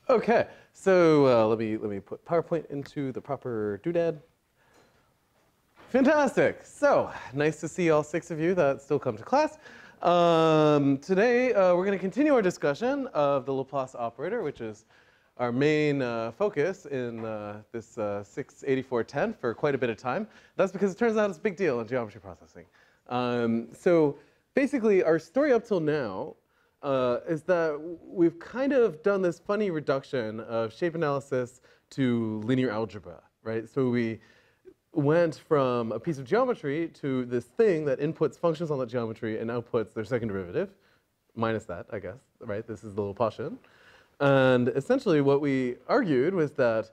Okay, so let me put PowerPoint into the proper doodad. Fantastic. So nice to see all 6 of you that still come to class. Today we're going to continue our discussion of the Laplace operator, which is our main focus in this 68410 for quite a bit of time. That's because it turns out it's a big deal in geometry processing. So basically, our story up till now is that we've kind of done this funny reduction of shape analysis to linear algebra, right? So we went from a piece of geometry to this thing that inputs functions on that geometry and outputs their second derivative, minus that, I guess, right? This is the Laplacian. And essentially what we argued was that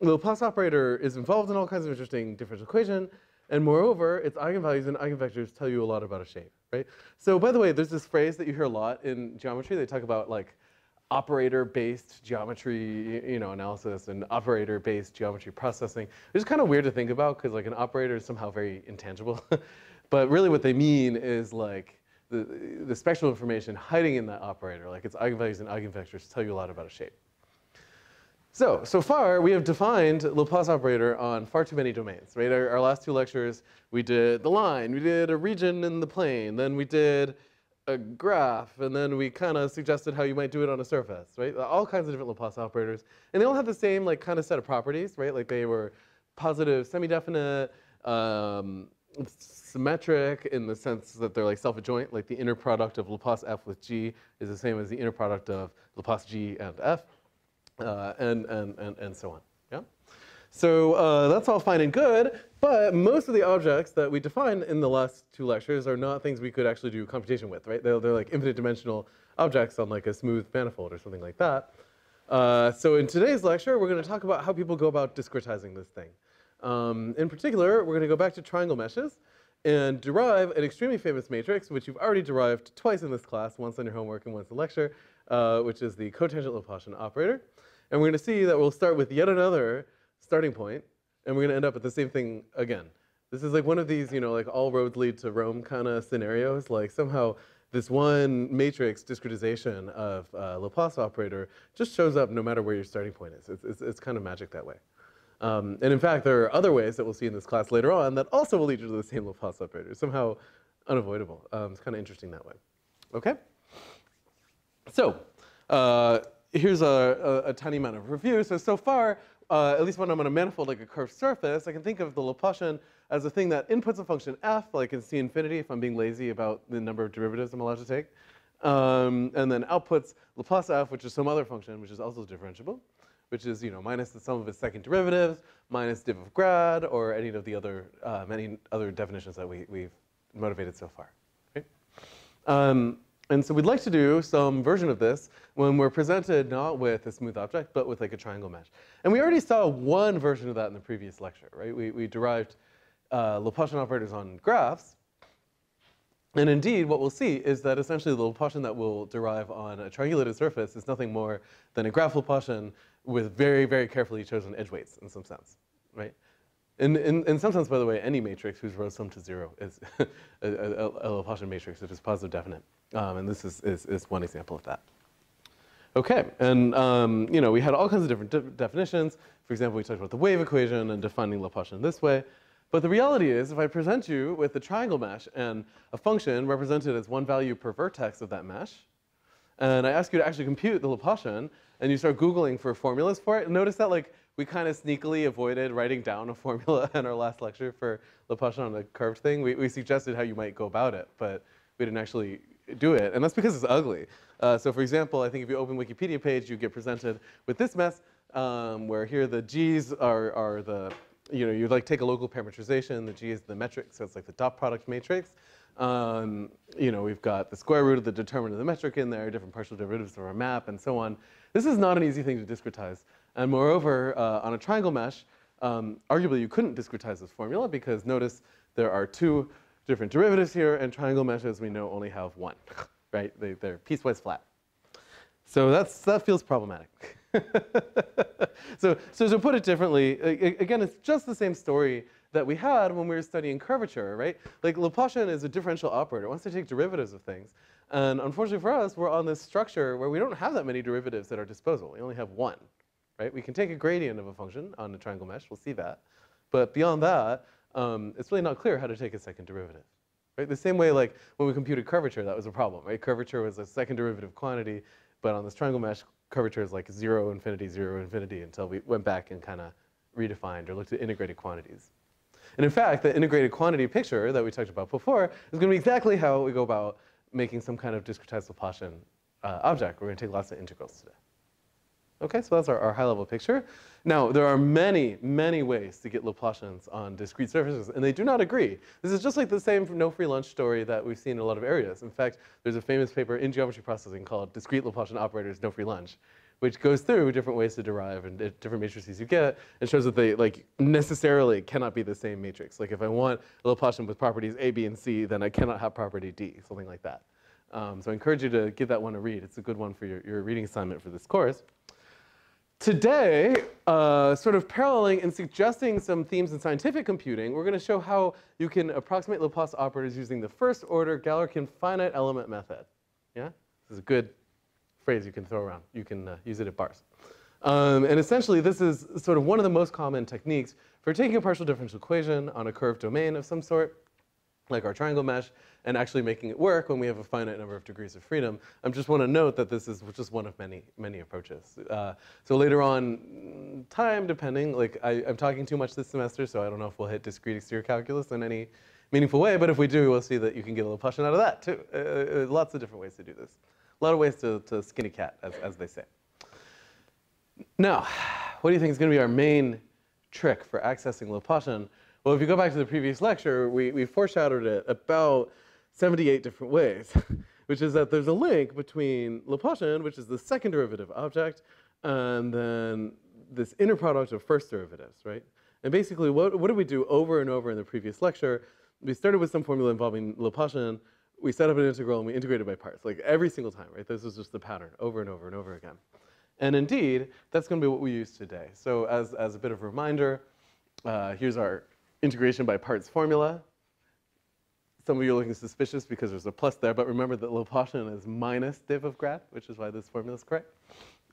the Laplace operator is involved in all kinds of interesting differential equation, and moreover, its eigenvalues and eigenvectors tell you a lot about a shape, right? So by the way, there's this phrase that you hear a lot in geometry. They talk about like operator-based geometry, analysis and operator-based geometry processing. It's kind of weird to think about because like an operator is somehow very intangible. But really what they mean is like the spectral information hiding in that operator, like its eigenvalues and eigenvectors tell you a lot about a shape. So far, we have defined Laplace operator on far too many domains, right? Our last 2 lectures, we did the line, we did a region in the plane, then we did a graph, and then we kind of suggested how you might do it on a surface, right? All kinds of different Laplace operators. And they all have the same like kind of set of properties, right? Like they were positive, semi-definite, symmetric in the sense that they're like self-adjoint, like the inner product of Laplace F with G is the same as the inner product of Laplace G and F. And so on, yeah? So that's all fine and good, but most of the objects that we defined in the last 2 lectures are not things we could actually do computation with, right? They're like infinite dimensional objects on like a smooth manifold or something like that. So in today's lecture, we're going to talk about how people go about discretizing this thing. In particular, we're going to go back to triangle meshes and derive an extremely famous matrix, which you've already derived twice in this class, once on your homework and once in lecture, which is the cotangent Laplacian operator. And we're going to see that we'll start with yet another starting point, and we're going to end up at the same thing again. This is like one of these, like all roads lead to Rome kind of scenarios. Like somehow this one matrix discretization of Laplace operator just shows up no matter where your starting point is. It's kind of magic that way. And in fact, there are other ways that we'll see in this class later on that also will lead you to the same Laplace operator, somehow unavoidable. It's kind of interesting that way. Okay? So, here's a tiny amount of review. So far, at least when I'm on a manifold like a curved surface, I can think of the Laplacian as a thing that inputs a function f, like in C infinity if I'm being lazy about the number of derivatives I'm allowed to take, and then outputs Laplace f, which is some other function, which is also differentiable, which is minus the sum of its second derivatives, minus div of grad, or any of the other many other definitions that we've motivated so far. Okay? And so we'd like to do some version of this when we're presented not with a smooth object, but with like a triangle mesh. And we already saw one version of that in the previous lecture, right? We derived Laplacian operators on graphs. And indeed, what we'll see is that essentially the Laplacian that we'll derive on a triangulated surface is nothing more than a graph Laplacian with very, very carefully chosen edge weights in some sense, right? In some sense, by the way, any matrix whose rows sum to 0 is a Laplacian matrix that is positive definite. And this is one example of that. Okay, and we had all kinds of different definitions. For example, we talked about the wave equation and defining Laplacian this way. But the reality is, if I present you with a triangle mesh and a function represented as one value per vertex of that mesh, and I ask you to actually compute the Laplacian, and you start Googling for formulas for it, notice that like we kind of sneakily avoided writing down a formula in our last lecture for Laplacian on the curved thing. We suggested how you might go about it, but we didn't actually do it, and that's because it's ugly. So for example, I think if you open Wikipedia page, you get presented with this mess, where here the g's are the, you like take a local parametrization, the g is the metric, so it's like the dot product matrix. We've got the square root of the determinant of the metric in there, different partial derivatives of our map, and so on. This is not an easy thing to discretize. And moreover, on a triangle mesh, arguably you couldn't discretize this formula because notice there are 2 different derivatives here, and triangle meshes we know only have 1, right? They're piecewise flat. So that feels problematic. So to put it differently, again, it's just the same story that we had when we were studying curvature, right? Like Laplacian is a differential operator. Once I take derivatives of things, And unfortunately for us, we're on this structure where we don't have that many derivatives at our disposal. We only have one, right? We can take a gradient of a function on a triangle mesh. We'll see that. But beyond that, it's really not clear how to take a second derivative. Right? The same way, like when we computed curvature, that was a problem, right? Curvature was a second derivative quantity, but on this triangle mesh, curvature is like 0, infinity, 0, infinity, until we went back and kind of redefined or looked at integrated quantities. And in fact, the integrated quantity picture that we talked about before is going to be exactly how we go about making some kind of discretized Laplacian object. We're going to take lots of integrals today. Okay, so that's our high-level picture. Now, there are many, many ways to get Laplacians on discrete surfaces, and they do not agree. This is just like the same no free lunch story that we've seen in a lot of areas. In fact, there's a famous paper in geometry processing called Discrete Laplacian Operators, No Free Lunch, which goes through different ways to derive and different matrices you get, and shows that they like necessarily cannot be the same matrix. Like if I want a Laplacian with properties A, B, and C, then I cannot have property D, something like that. So I encourage you to give that one a read. It's a good one for your reading assignment for this course. Today, sort of paralleling and suggesting some themes in scientific computing, we're going to show how you can approximate Laplace operators using the first order Galerkin finite element method. Yeah? This is a good phrase you can throw around. You can use it at bars. And essentially, this is sort of one of the most common techniques for taking a partial differential equation on a curved domain of some sort, like our triangle mesh, and actually making it work when we have a finite number of degrees of freedom. I just want to note that this is just one of many, many approaches. So later on, time depending, like I'm talking too much this semester, so I don't know if we'll hit discrete exterior calculus in any meaningful way, but if we do, we'll see that you can get a Laplacian out of that too. Lots of different ways to do this. A lot of ways to skin a cat, as they say. Now, what do you think is going to be our main trick for accessing Laplacian? Well, if you go back to the previous lecture, we foreshadowed it about 78 different ways, which is that there's a link between Laplacian, which is the second derivative object, and then this inner product of first derivatives, right? And basically, what did we do over and over in the previous lecture? We started with some formula involving Laplacian. We set up an integral, and we integrated by parts, like every single time, right? This is just the pattern over and over and over again. And indeed, that's going to be what we use today. So as a bit of a reminder, here's our integration by parts formula. Some of you are looking suspicious because there's a plus there, but remember that Laplacian is minus div of grad, which is why this formula is correct.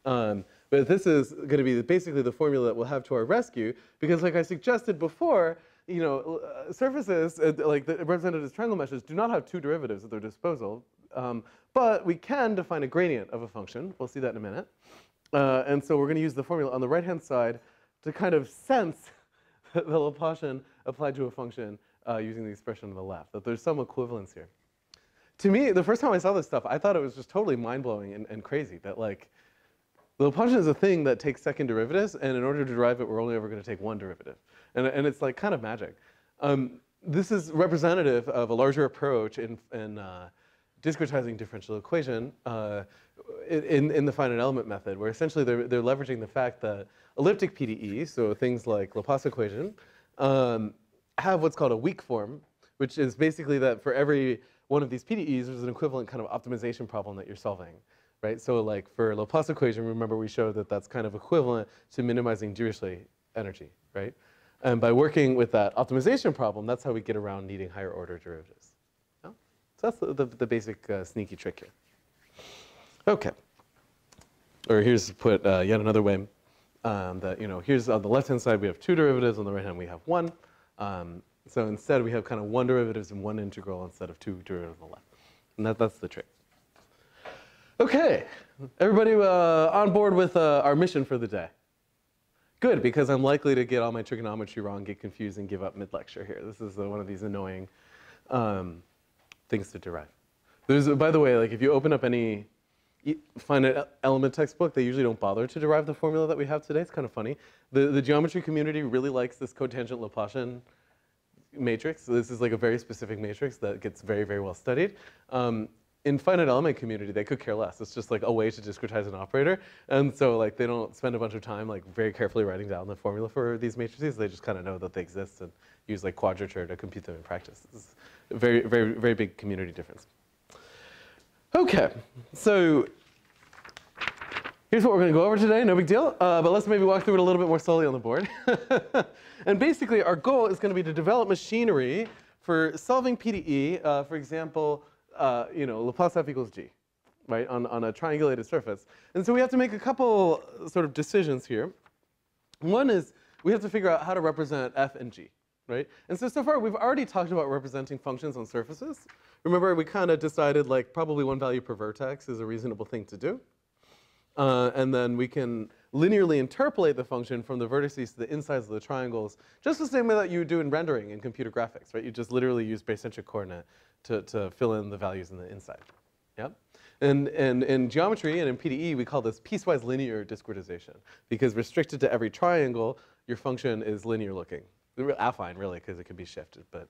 But this is going to be basically the formula that we'll have to our rescue, because like I suggested before, you know, surfaces, like the represented as triangle meshes, do not have two derivatives at their disposal. But we can define a gradient of a function. We'll see that in a minute. And so we're going to use the formula on the right-hand side to kind of sense the Laplacian applied to a function using the expression on the left, that there's some equivalence here. To me, the first time I saw this stuff, I thought it was just totally mind-blowing and crazy, that like, the Laplacian is a thing that takes second derivatives, and in order to derive it, we're only ever going to take one derivative. And it's like kind of magic. This is representative of a larger approach in discretizing differential equation in the finite element method, where essentially they're leveraging the fact that elliptic PDE, so things like Laplace equation, have what's called a weak form, which is basically that for every one of these PDEs, there's an equivalent kind of optimization problem that you're solving, right? So like for Laplace equation, remember we showed that that's kind of equivalent to minimizing Dirichlet energy, right? And by working with that optimization problem, that's how we get around needing higher order derivatives. Yeah? So that's the basic sneaky trick here. Okay. Or here's put yet another way that, you know, here's on the left-hand side we have two derivatives, on the right hand we have one. So instead we have kind of one derivatives and one integral instead of two derivatives on the left. And that's the trick. Okay, everybody on board with our mission for the day? Good, because I'm likely to get all my trigonometry wrong, get confused, and give up mid-lecture here. This is one of these annoying things to derive. There's, by the way, like if you open up any finite element textbook, they usually don't bother to derive the formula that we have today. It's kind of funny. The geometry community really likes this cotangent Laplacian matrix. So this is like a very specific matrix that gets very, very well studied. In finite element community, they could care less. It's just like a way to discretize an operator. And so like they don't spend a bunch of time like very carefully writing down the formula for these matrices. They just kind of know that they exist and use like quadrature to compute them in practice. This is a very, very, very big community difference. Okay, so here's what we're going to go over today. No big deal. But let's maybe walk through it a little bit more slowly on the board. And basically, our goal is going to be to develop machinery for solving PDE. For example, Laplace f equals g, right, on a triangulated surface. And so we have to make a couple sort of decisions here. One is we have to figure out how to represent f and g, right? And so far we've already talked about representing functions on surfaces. Remember, we kind of decided like probably one value per vertex is a reasonable thing to do. And then we can linearly interpolate the function from the vertices to the insides of the triangles, just the same way that you do in rendering in computer graphics, right? You just literally use barycentric coordinate to fill in the values in the inside. Yep. And in geometry and in PDE, we call this piecewise linear discretization, because restricted to every triangle, your function is linear looking. Affine, really, because it can be shifted, but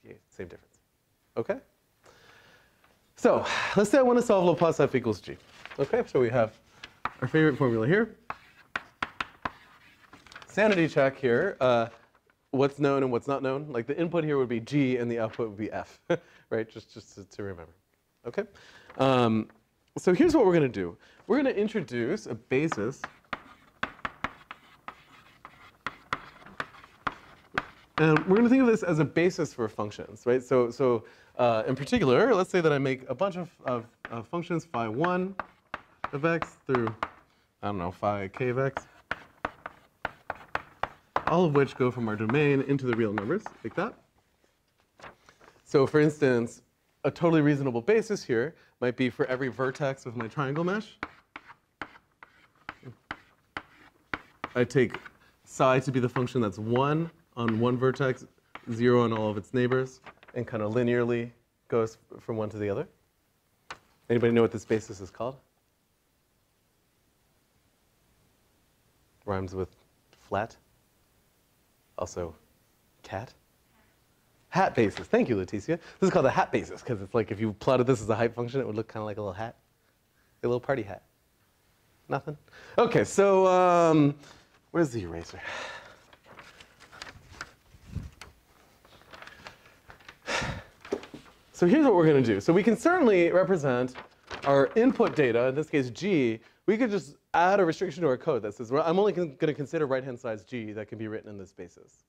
yeah, same difference. Okay? So let's say I want to solve Laplace f equals g. Okay, so we have our favorite formula here. Sanity check here. What's known and what's not known. Like the input here would be g and the output would be f, right? Just to remember. Okay? So here's what we're going to do. We're going to introduce a basis. And we're going to think of this as a basis for functions, right? So in particular, let's say that I make a bunch of functions phi 1 of x through, I don't know, phi k of x, all of which go from our domain into the real numbers, like that. So for instance, a totally reasonable basis here might be for every vertex of my triangle mesh, I take psi to be the function that's 1 on one vertex, 0 on all of its neighbors, and kind of linearly goes from one to the other. Anybody know what this basis is called? Rhymes with flat. Also, cat. Hat basis. Thank you, Leticia. This is called a hat basis because it's like if you plotted this as a height function, it would look kind of like a little hat, a little party hat. Nothing? Okay, so where's the eraser? So here's what we're going to do. So we can certainly represent our input data, in this case g. We could just add a restriction to our code that says, well, I'm only going to consider right-hand size g that can be written in this basis.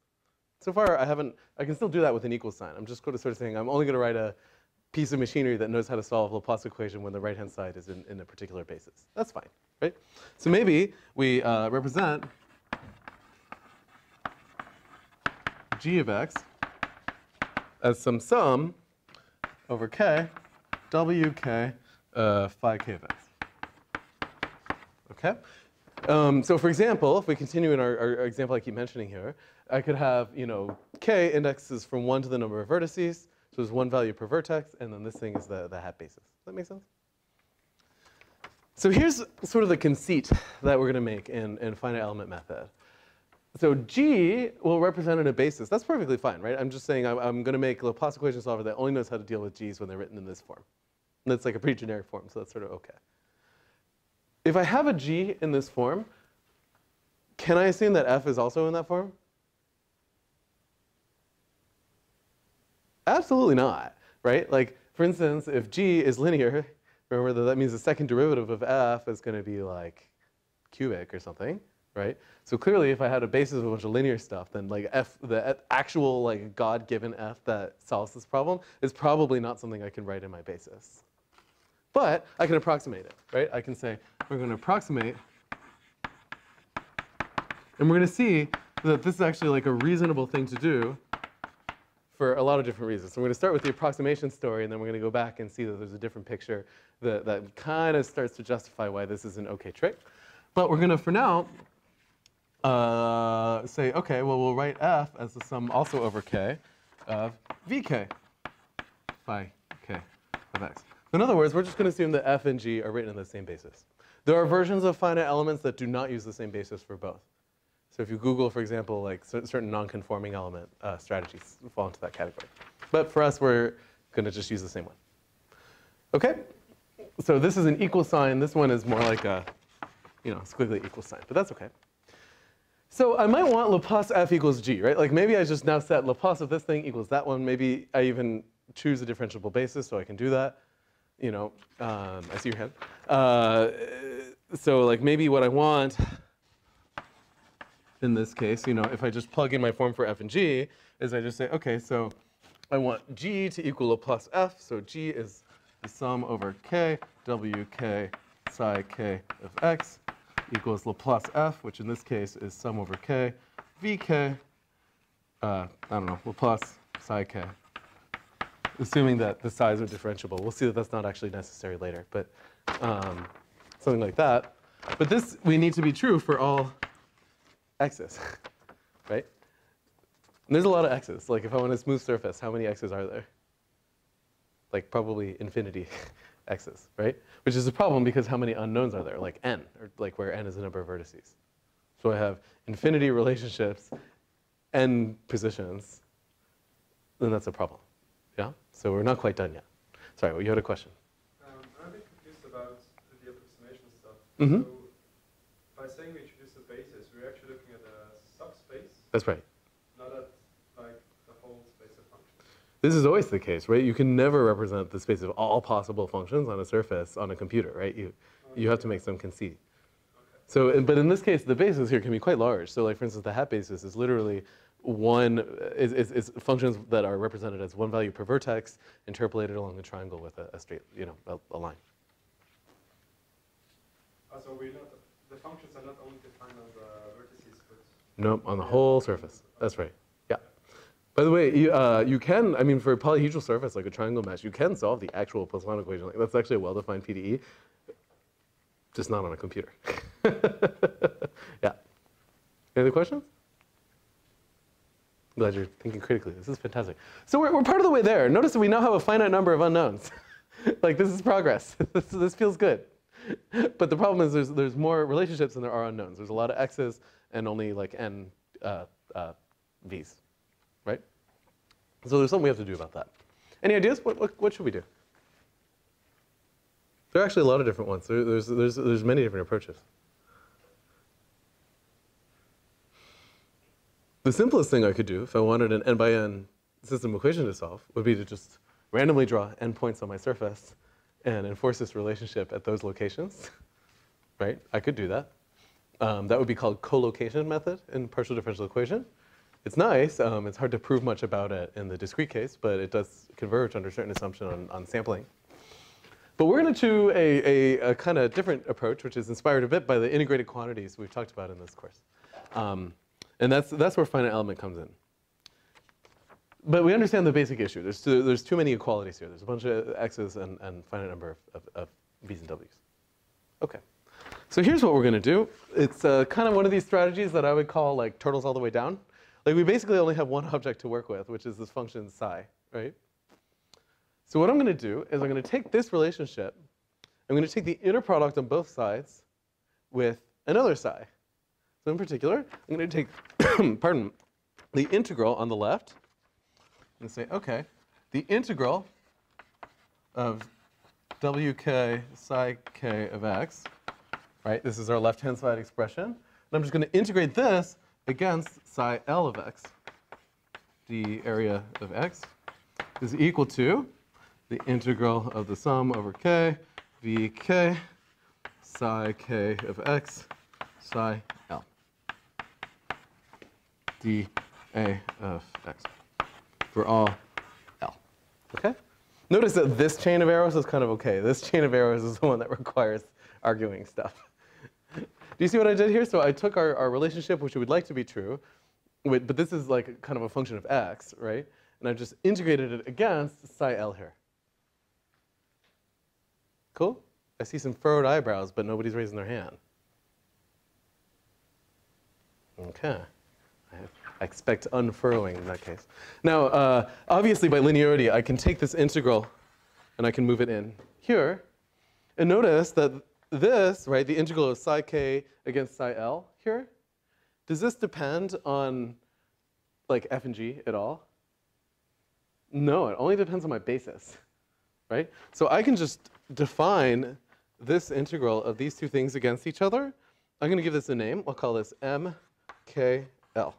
So far, I can still do that with an equal sign. I'm just going to sort of saying, I'm only going to write a piece of machinery that knows how to solve a Laplace equation when the right-hand side is in a particular basis. That's fine, right? So maybe we represent g of x as some sum over k, wk, phi k of x. Okay? So for example, if we continue in our example I keep mentioning here, I could have, k indexes from 1 to the number of vertices. So there's one value per vertex, and then this thing is the hat basis. Does that make sense? So here's sort of the conceit that we're going to make in finite element method. So g will represent in a basis. That's perfectly fine, right? I'm just saying I'm going to make a Laplace equation solver that only knows how to deal with g's when they're written in this form. And that's like a pretty generic form, so that's sort of okay. If I have a g in this form, can I assume that f is also in that form? Absolutely not, right? Like, for instance, if g is linear, remember that means the second derivative of f is going to be like cubic or something, right? So clearly, if I had a basis of a bunch of linear stuff, then like f, the actual like God-given f that solves this problem is probably not something I can write in my basis. But I can approximate it, right? I can say we're going to approximate, and we're going to see that this is actually like a reasonable thing to do for a lot of different reasons. So we're going to start with the approximation story, and then we're going to go back and see that there's a different picture that kind of starts to justify why this is an okay trick. But we're going to, for now, say, okay, well, we'll write f as the sum also over k of vk phi k of x. In other words, we're just going to assume that f and g are written in the same basis. There are versions of finite elements that do not use the same basis for both. So if you Google, for example, like certain non-conforming element strategies fall into that category. But for us, we're going to just use the same one. Okay? So this is an equal sign. This one is more like a, squiggly equal sign. But that's okay. So I might want Laplace f equals g, right? Like maybe I just now set Laplace of this thing equals that one. Maybe I even choose a differentiable basis so I can do that. I see your hand. So like maybe what I want in this case, if I just plug in my form for f and g, is I just say, okay, so I want g to equal Laplace f, so g is the sum over k, wk psi k of x equals Laplace f, which in this case is sum over k, vk, I don't know, Laplace psi k, assuming that the sides are differentiable. We'll see that that's not actually necessary later, but something like that. But this, we need to be true for all x's, right? And there's a lot of x's. Like if I want a smooth surface, how many x's are there? Like probably infinity x's, right? Which is a problem because how many unknowns are there? Like n, or like where n is the number of vertices. So I have infinity relationships, n positions, then that's a problem. Yeah? So we're not quite done yet. Sorry, well, you had a question. I'm a bit confused about the approximation stuff. Mm-hmm. So by saying we introduce a basis, we're actually looking at a subspace, That's right. not at like the whole space of functions. This is always the case, right? You can never represent the space of all possible functions on a surface on a computer, right? You have to make some conceit. Okay. So, but in this case, the basis here can be quite large. So like, for instance, the hat basis is literally is functions that are represented as one value per vertex interpolated along the triangle with a straight, a line. So the functions are not only defined on the vertices, but... Nope, on the whole surface. That's right. Yeah. By the way, you can, I mean, for a polyhedral surface, like a triangle mesh, you can solve the actual Poisson equation. Like, that's actually a well-defined PDE, just not on a computer. Yeah. Any other questions? I'm glad you're thinking critically. This is fantastic. So we're part of the way there. Notice that we now have a finite number of unknowns. Like, this is progress. This feels good. But the problem is there's more relationships than there are unknowns. There's a lot of x's and only like n v's, right? So there's something we have to do about that. Any ideas? What should we do? There are actually a lot of different ones. There's many different approaches. The simplest thing I could do if I wanted an n by n system equation to solve would be to just randomly draw n points on my surface and enforce this relationship at those locations, right? I could do that. That would be called collocation method in partial differential equation. It's nice. It's hard to prove much about it in the discrete case, but it does converge under certain assumption on sampling. But we're going to do a kind of different approach, which is inspired a bit by the integrated quantities we've talked about in this course. And that's where finite element comes in. But we understand the basic issue. There's too many equalities here. There's a bunch of x's and finite number of v's and w's. OK. So here's what we're going to do. It's kind of one of these strategies that I would call like turtles all the way down. Like we basically only have one object to work with, which is this function psi, right? So what I'm going to do is I'm going to take this relationship. I'm going to take the inner product on both sides with another psi. So in particular, I'm going to take, pardon, the integral on the left and say, OK, the integral of wk psi k of x, right? This is our left-hand side expression. And I'm just going to integrate this against psi L of x. The area of x is equal to the integral of the sum over k, vk psi k of x, psi L. dA of x for all L. OK? Notice that this chain of arrows is kind of OK. This chain of arrows is the one that requires arguing stuff. Do you see what I did here? So I took our relationship, which we would like to be true, but this is like kind of a function of x, right? And I've just integrated it against psi L here. Cool? I see some furrowed eyebrows, but nobody's raising their hand. OK. I expect unfurrowing in that case. Now, obviously, by linearity, I can take this integral and I can move it in here. And notice that this, right, the integral of psi k against psi L here, does this depend on like f and g at all? No, it only depends on my basis, right? So I can just define this integral of these two things against each other. I'm going to give this a name. I'll call this MKL.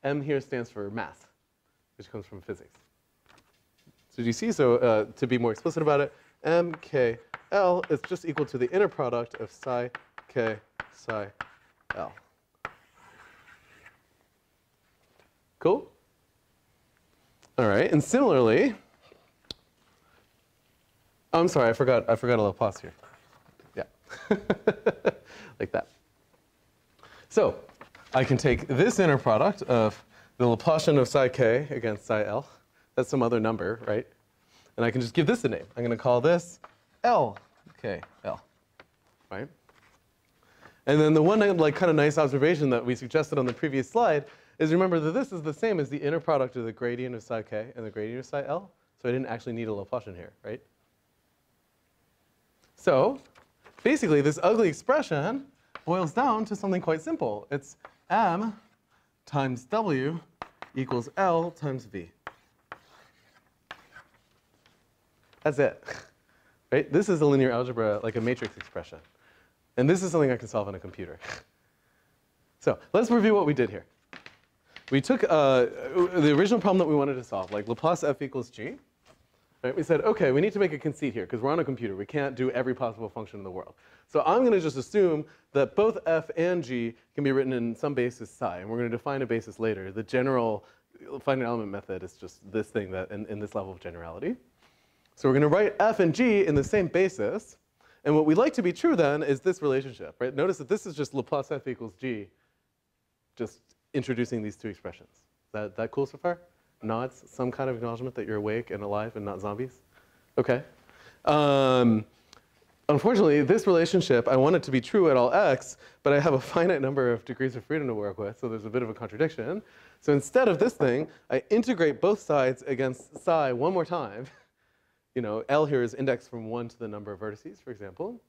M here stands for math, which comes from physics. So do you see? So to be more explicit about it, MKL is just equal to the inner product of psi k psi L. All right, and similarly, I'm sorry, I forgot a Laplace here. Yeah, like that. So I can take this inner product of the Laplacian of psi k against psi l. That's some other number, right? And I can just give this a name. I'm going to call this L, K, L, right? And then the one kind of nice observation that we suggested on the previous slide is remember that this is the same as the inner product of the gradient of psi k and the gradient of psi l. So I didn't actually need a Laplacian here, right? So basically, this ugly expression boils down to something quite simple. It's m times w equals L times v. That's it, right? This is a linear algebra, like a matrix expression. And this is something I can solve on a computer. So let's review what we did here. We took the original problem that we wanted to solve, like Laplace f equals g. Right? We said, OK, we need to make a conceit here, because we're on a computer. We can't do every possible function in the world. So I'm going to just assume that both f and g can be written in some basis psi. And we're going to define a basis later. The general finite element method is just this thing that in this level of generality. So we're going to write f and g in the same basis. And what we'd like to be true then is this relationship, right? Notice that this is just Laplace f equals g, just introducing these two expressions. Is that cool so far? Nods? Some kind of acknowledgement that you're awake and alive and not zombies? OK. Unfortunately, this relationship, I want it to be true at all x, but I have a finite number of degrees of freedom to work with, so there's a bit of a contradiction. So instead of this thing, I integrate both sides against psi one more time. You know, L here is indexed from 1 to the number of vertices, for example.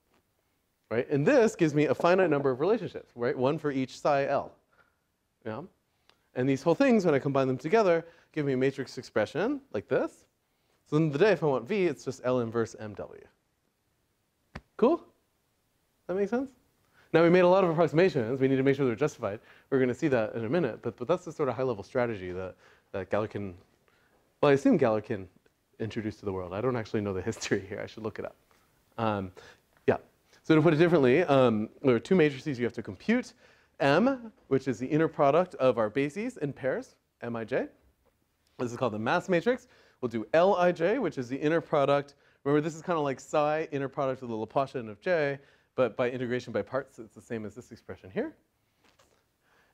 Right? And this gives me a finite number of relationships, right? One for each psi L. Yeah? And these whole things, when I combine them together, give me a matrix expression like this. So in the day, if I want V, it's just L inverse MW. Cool? That makes sense? Now, we made a lot of approximations. We need to make sure they're justified. We're going to see that in a minute. But that's the sort of high-level strategy that Galerkin, well, I assume Galerkin introduced to the world. I don't actually know the history here. I should look it up. Yeah. So to put it differently, there are two matrices you have to compute. M, which is the inner product of our bases in pairs, Mij. This is called the mass matrix. We'll do Lij, which is the inner product. Remember, this is kind of like psi, inner product of the Laplacian of j, but by integration by parts, it's the same as this expression here.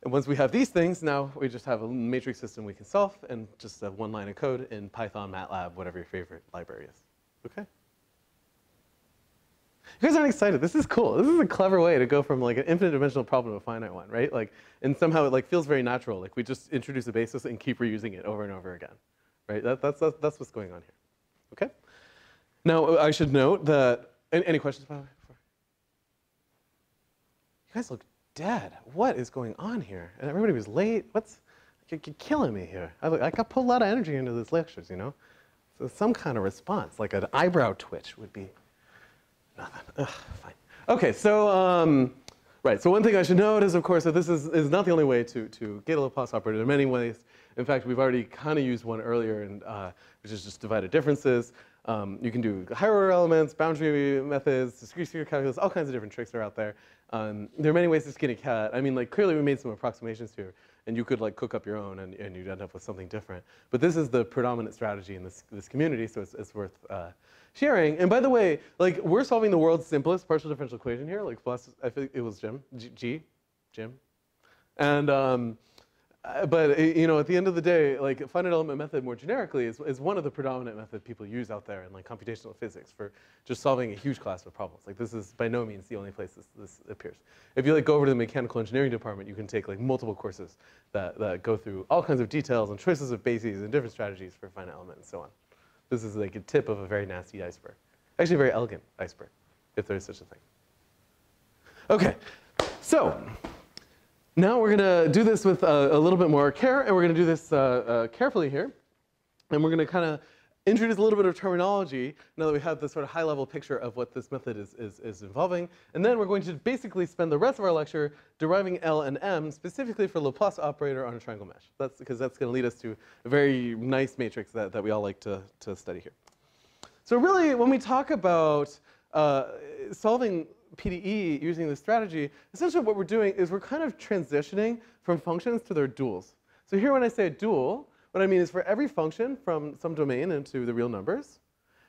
And once we have these things, now we just have a matrix system we can solve and just have one line of code in Python, MATLAB, whatever your favorite library is. OK? You guys aren't excited? This is cool. This is a clever way to go from like an infinite dimensional problem to a finite one, right? Like, and somehow it like feels very natural. Like we just introduce a basis and keep reusing it over and over again, right? That's what's going on here. OK? Now I should note that any questions by the way? You guys look dead. What is going on here? And everybody was late. You're killing me here. I got put a lot of energy into these lectures, you know. So some kind of response, like an eyebrow twitch, would be nothing. Ugh, fine. OK, so right. So one thing I should note is, of course, that this is not the only way to get a Laplace operator. There are many ways. In fact, we've already kind of used one earlier, and which is just divided differences. You can do higher order elements, boundary methods, discrete secret calculus, all kinds of different tricks are out there. There are many ways to skin a cat. I mean, like clearly we made some approximations here, and you could like cook up your own, and you'd end up with something different. But this is the predominant strategy in this community, so it's worth sharing. And by the way, like we're solving the world's simplest partial differential equation here. Like plus, I think it was Jim, Jim, and but you know, at the end of the day, like finite element method more generically is one of the predominant methods people use out there in like computational physics for just solving a huge class of problems. Like this is by no means the only place this appears. If you like go over to the mechanical engineering department, you can take like multiple courses that go through all kinds of details and choices of bases and different strategies for finite element and so on. This is like a tip of a very nasty iceberg. Actually, a very elegant iceberg, if there is such a thing. OK, so now we're going to do this with a little bit more care, and we're going to do this carefully here. And we're going to kind of introduce a little bit of terminology now that we have this sort of high-level picture of what this method is involving. And then we're going to basically spend the rest of our lecture deriving L and M specifically for Laplace operator on a triangle mesh. That's because that's going to lead us to a very nice matrix that we all like to study here. So really, when we talk about solving PDE using this strategy, essentially what we're doing is we're kind of transitioning from functions to their duals. So here when I say a dual, What I mean is for every function from some domain into the real numbers,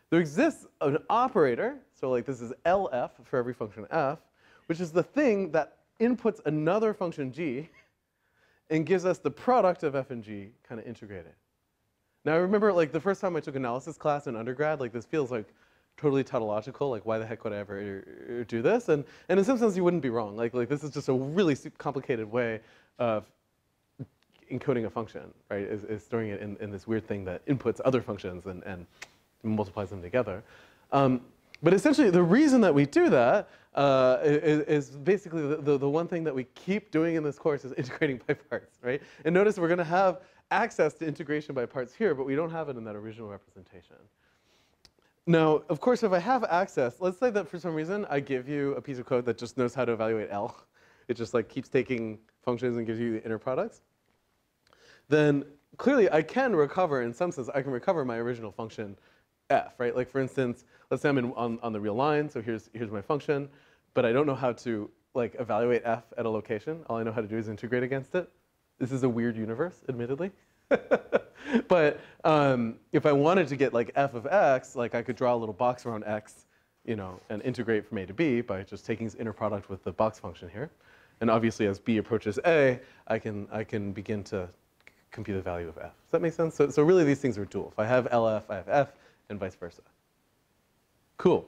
there exists an operator, so like this is LF for every function f, which is the thing that inputs another function g and gives us the product of f and g kind of integrated. Now I remember like the first time I took analysis class in undergrad, like this feels like totally tautological, like why the heck would I ever do this? And in some sense you wouldn't be wrong. Like this is just a really complicated way of encoding a function, right? Is storing it in this weird thing that inputs other functions and multiplies them together. But essentially, the reason that we do that is basically the one thing that we keep doing in this course is integrating by parts, right? And notice we're going to have access to integration by parts here, but we don't have it in that original representation. Now, of course, if I have access, let's say that for some reason I give you a piece of code that just knows how to evaluate L. It just like keeps taking functions and gives you the inner products. Then clearly I can recover, in some sense, I can recover my original function f, right? Like for instance, let's say I'm on the real line, so here's my function, but I don't know how to like evaluate f at a location. All I know how to do is integrate against it. This is a weird universe, admittedly. But if I wanted to get like f of x, like I could draw a little box around x, you know, and integrate from a to b by just taking its inner product with the box function here. And obviously, as b approaches a, I can begin to compute the value of f. Does that make sense? So really, these things are dual. If I have LF, I have f, and vice versa. Cool.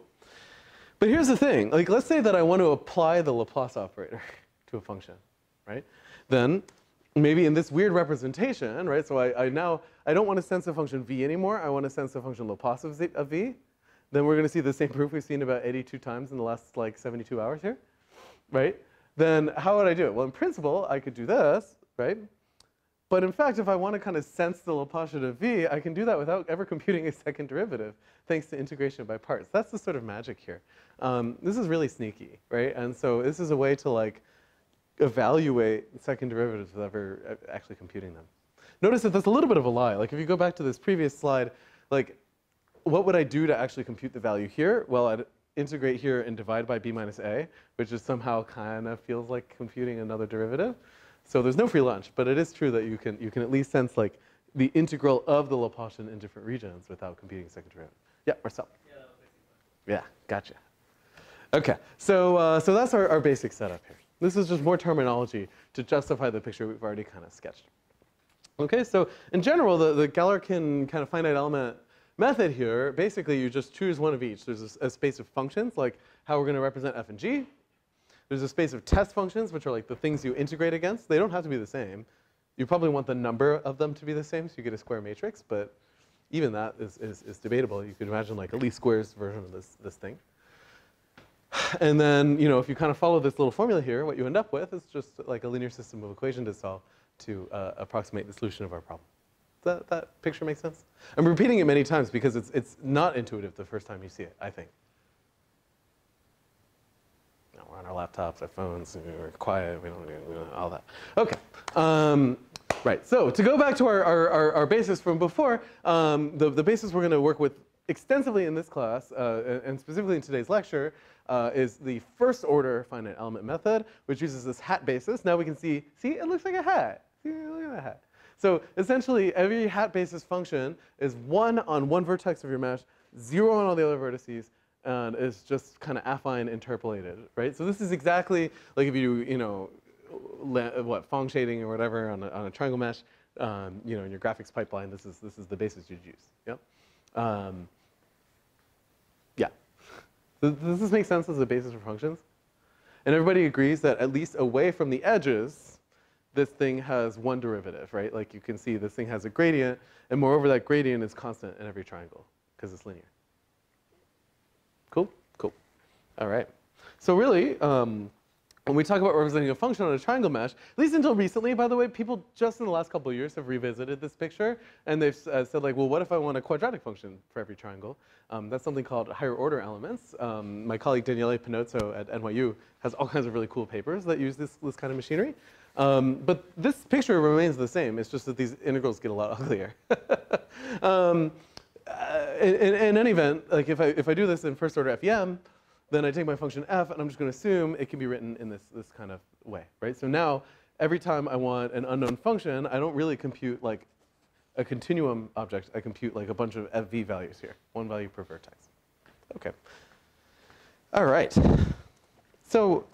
But here's the thing. Like, let's say that I want to apply the Laplace operator to a function, right? Then maybe in this weird representation, right? So I don't want to sense the function v anymore. I want to sense the function Laplace of v. Then we're going to see the same proof we've seen about 82 times in the last like 72 hours here, right? Then how would I do it? Well, in principle, I could do this, right? But in fact, if I want to kind of sense the Laplacian of v, I can do that without ever computing a second derivative, thanks to integration by parts. That's the sort of magic here. This is really sneaky, right? And so this is a way to like evaluate second derivatives without ever actually computing them. Notice that that's a little bit of a lie. Like if you go back to this previous slide, like what would I do to actually compute the value here? Well, I'd integrate here and divide by b minus a, which is somehow kind of feels like computing another derivative. So there's no free lunch, but it is true that you can at least sense like the integral of the Laplacian in different regions without computing a second derivative. Yeah, Marcel. Yeah, that was basically. Yeah, gotcha. Okay, so that's our basic setup here. This is just more terminology to justify the picture we've already kind of sketched. Okay, so in general, the Galerkin kind of finite element method here, basically you just choose one of each. There's a space of functions, like how we're going to represent f and g. There's a space of test functions, which are like the things you integrate against. They don't have to be the same. You probably want the number of them to be the same, so you get a square matrix, but even that is debatable. You could imagine like a least squares version of this thing. And then, you know, if you kind of follow this little formula here, what you end up with is just like a linear system of equations to solve to approximate the solution of our problem. Does that picture make sense? I'm repeating it many times because it's not intuitive the first time you see it, I think. No, we're on our laptops, our phones, we're quiet, we don't all that. Okay. Right, so to go back to our basis from before, the basis we're going to work with extensively in this class, and specifically in today's lecture, is the first order finite element method, which uses this hat basis. Now we can see, it looks like a hat. See, look at that hat. So essentially, every hat basis function is 1 on one vertex of your mesh, 0 on all the other vertices, and is just kind of affine interpolated, right? So this is exactly like if you know, Phong shading or whatever on a triangle mesh, you know, in your graphics pipeline, this is the basis you'd use. Yep. Yeah. Does this make sense as a basis for functions? And everybody agrees that at least away from the edges, this thing has one derivative, right? Like you can see this thing has a gradient, and moreover that gradient is constant in every triangle because it's linear. Cool? Cool. All right. So really, when we talk about representing a function on a triangle mesh, at least until recently, by the way, people just in the last couple of years have revisited this picture, and they've said like, well, what if I want a quadratic function for every triangle? That's something called higher order elements. My colleague Daniele Pinozzo at NYU has all kinds of really cool papers that use this kind of machinery. But this picture remains the same. It's just that these integrals get a lot uglier. In any event, like if I do this in first order FEM, then I take my function f, and I'm just going to assume it can be written in this kind of way, right? So now, every time I want an unknown function, I don't really compute like a continuum object, I compute like a bunch of FV values here, one value per vertex. Okay. All right. So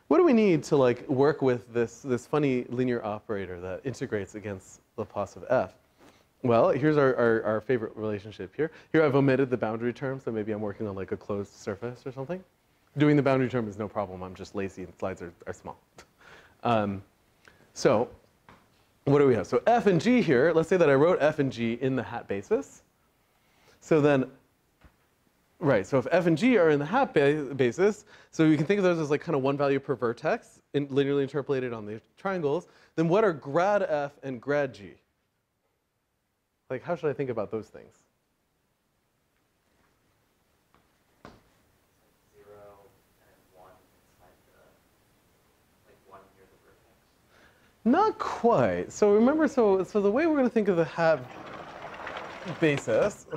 what do we need to like work with this funny linear operator that integrates against Laplace of f? Well, here's our favorite relationship here. Here I've omitted the boundary term, so maybe I'm working on like a closed surface or something. Doing the boundary term is no problem. I'm just lazy and slides are small. So what do we have? So f and g here, let's say that I wrote f and g in the hat basis. So then, right, so if f and g are in the hat basis, so you can think of those as like kind of one value per vertex, linearly interpolated on the triangles, then what are grad f and grad g? Like, how should I think about those things? 0 and 1 inside the, like 1 near the vertex. Not quite. So remember, so the way we're going to think of the hat basis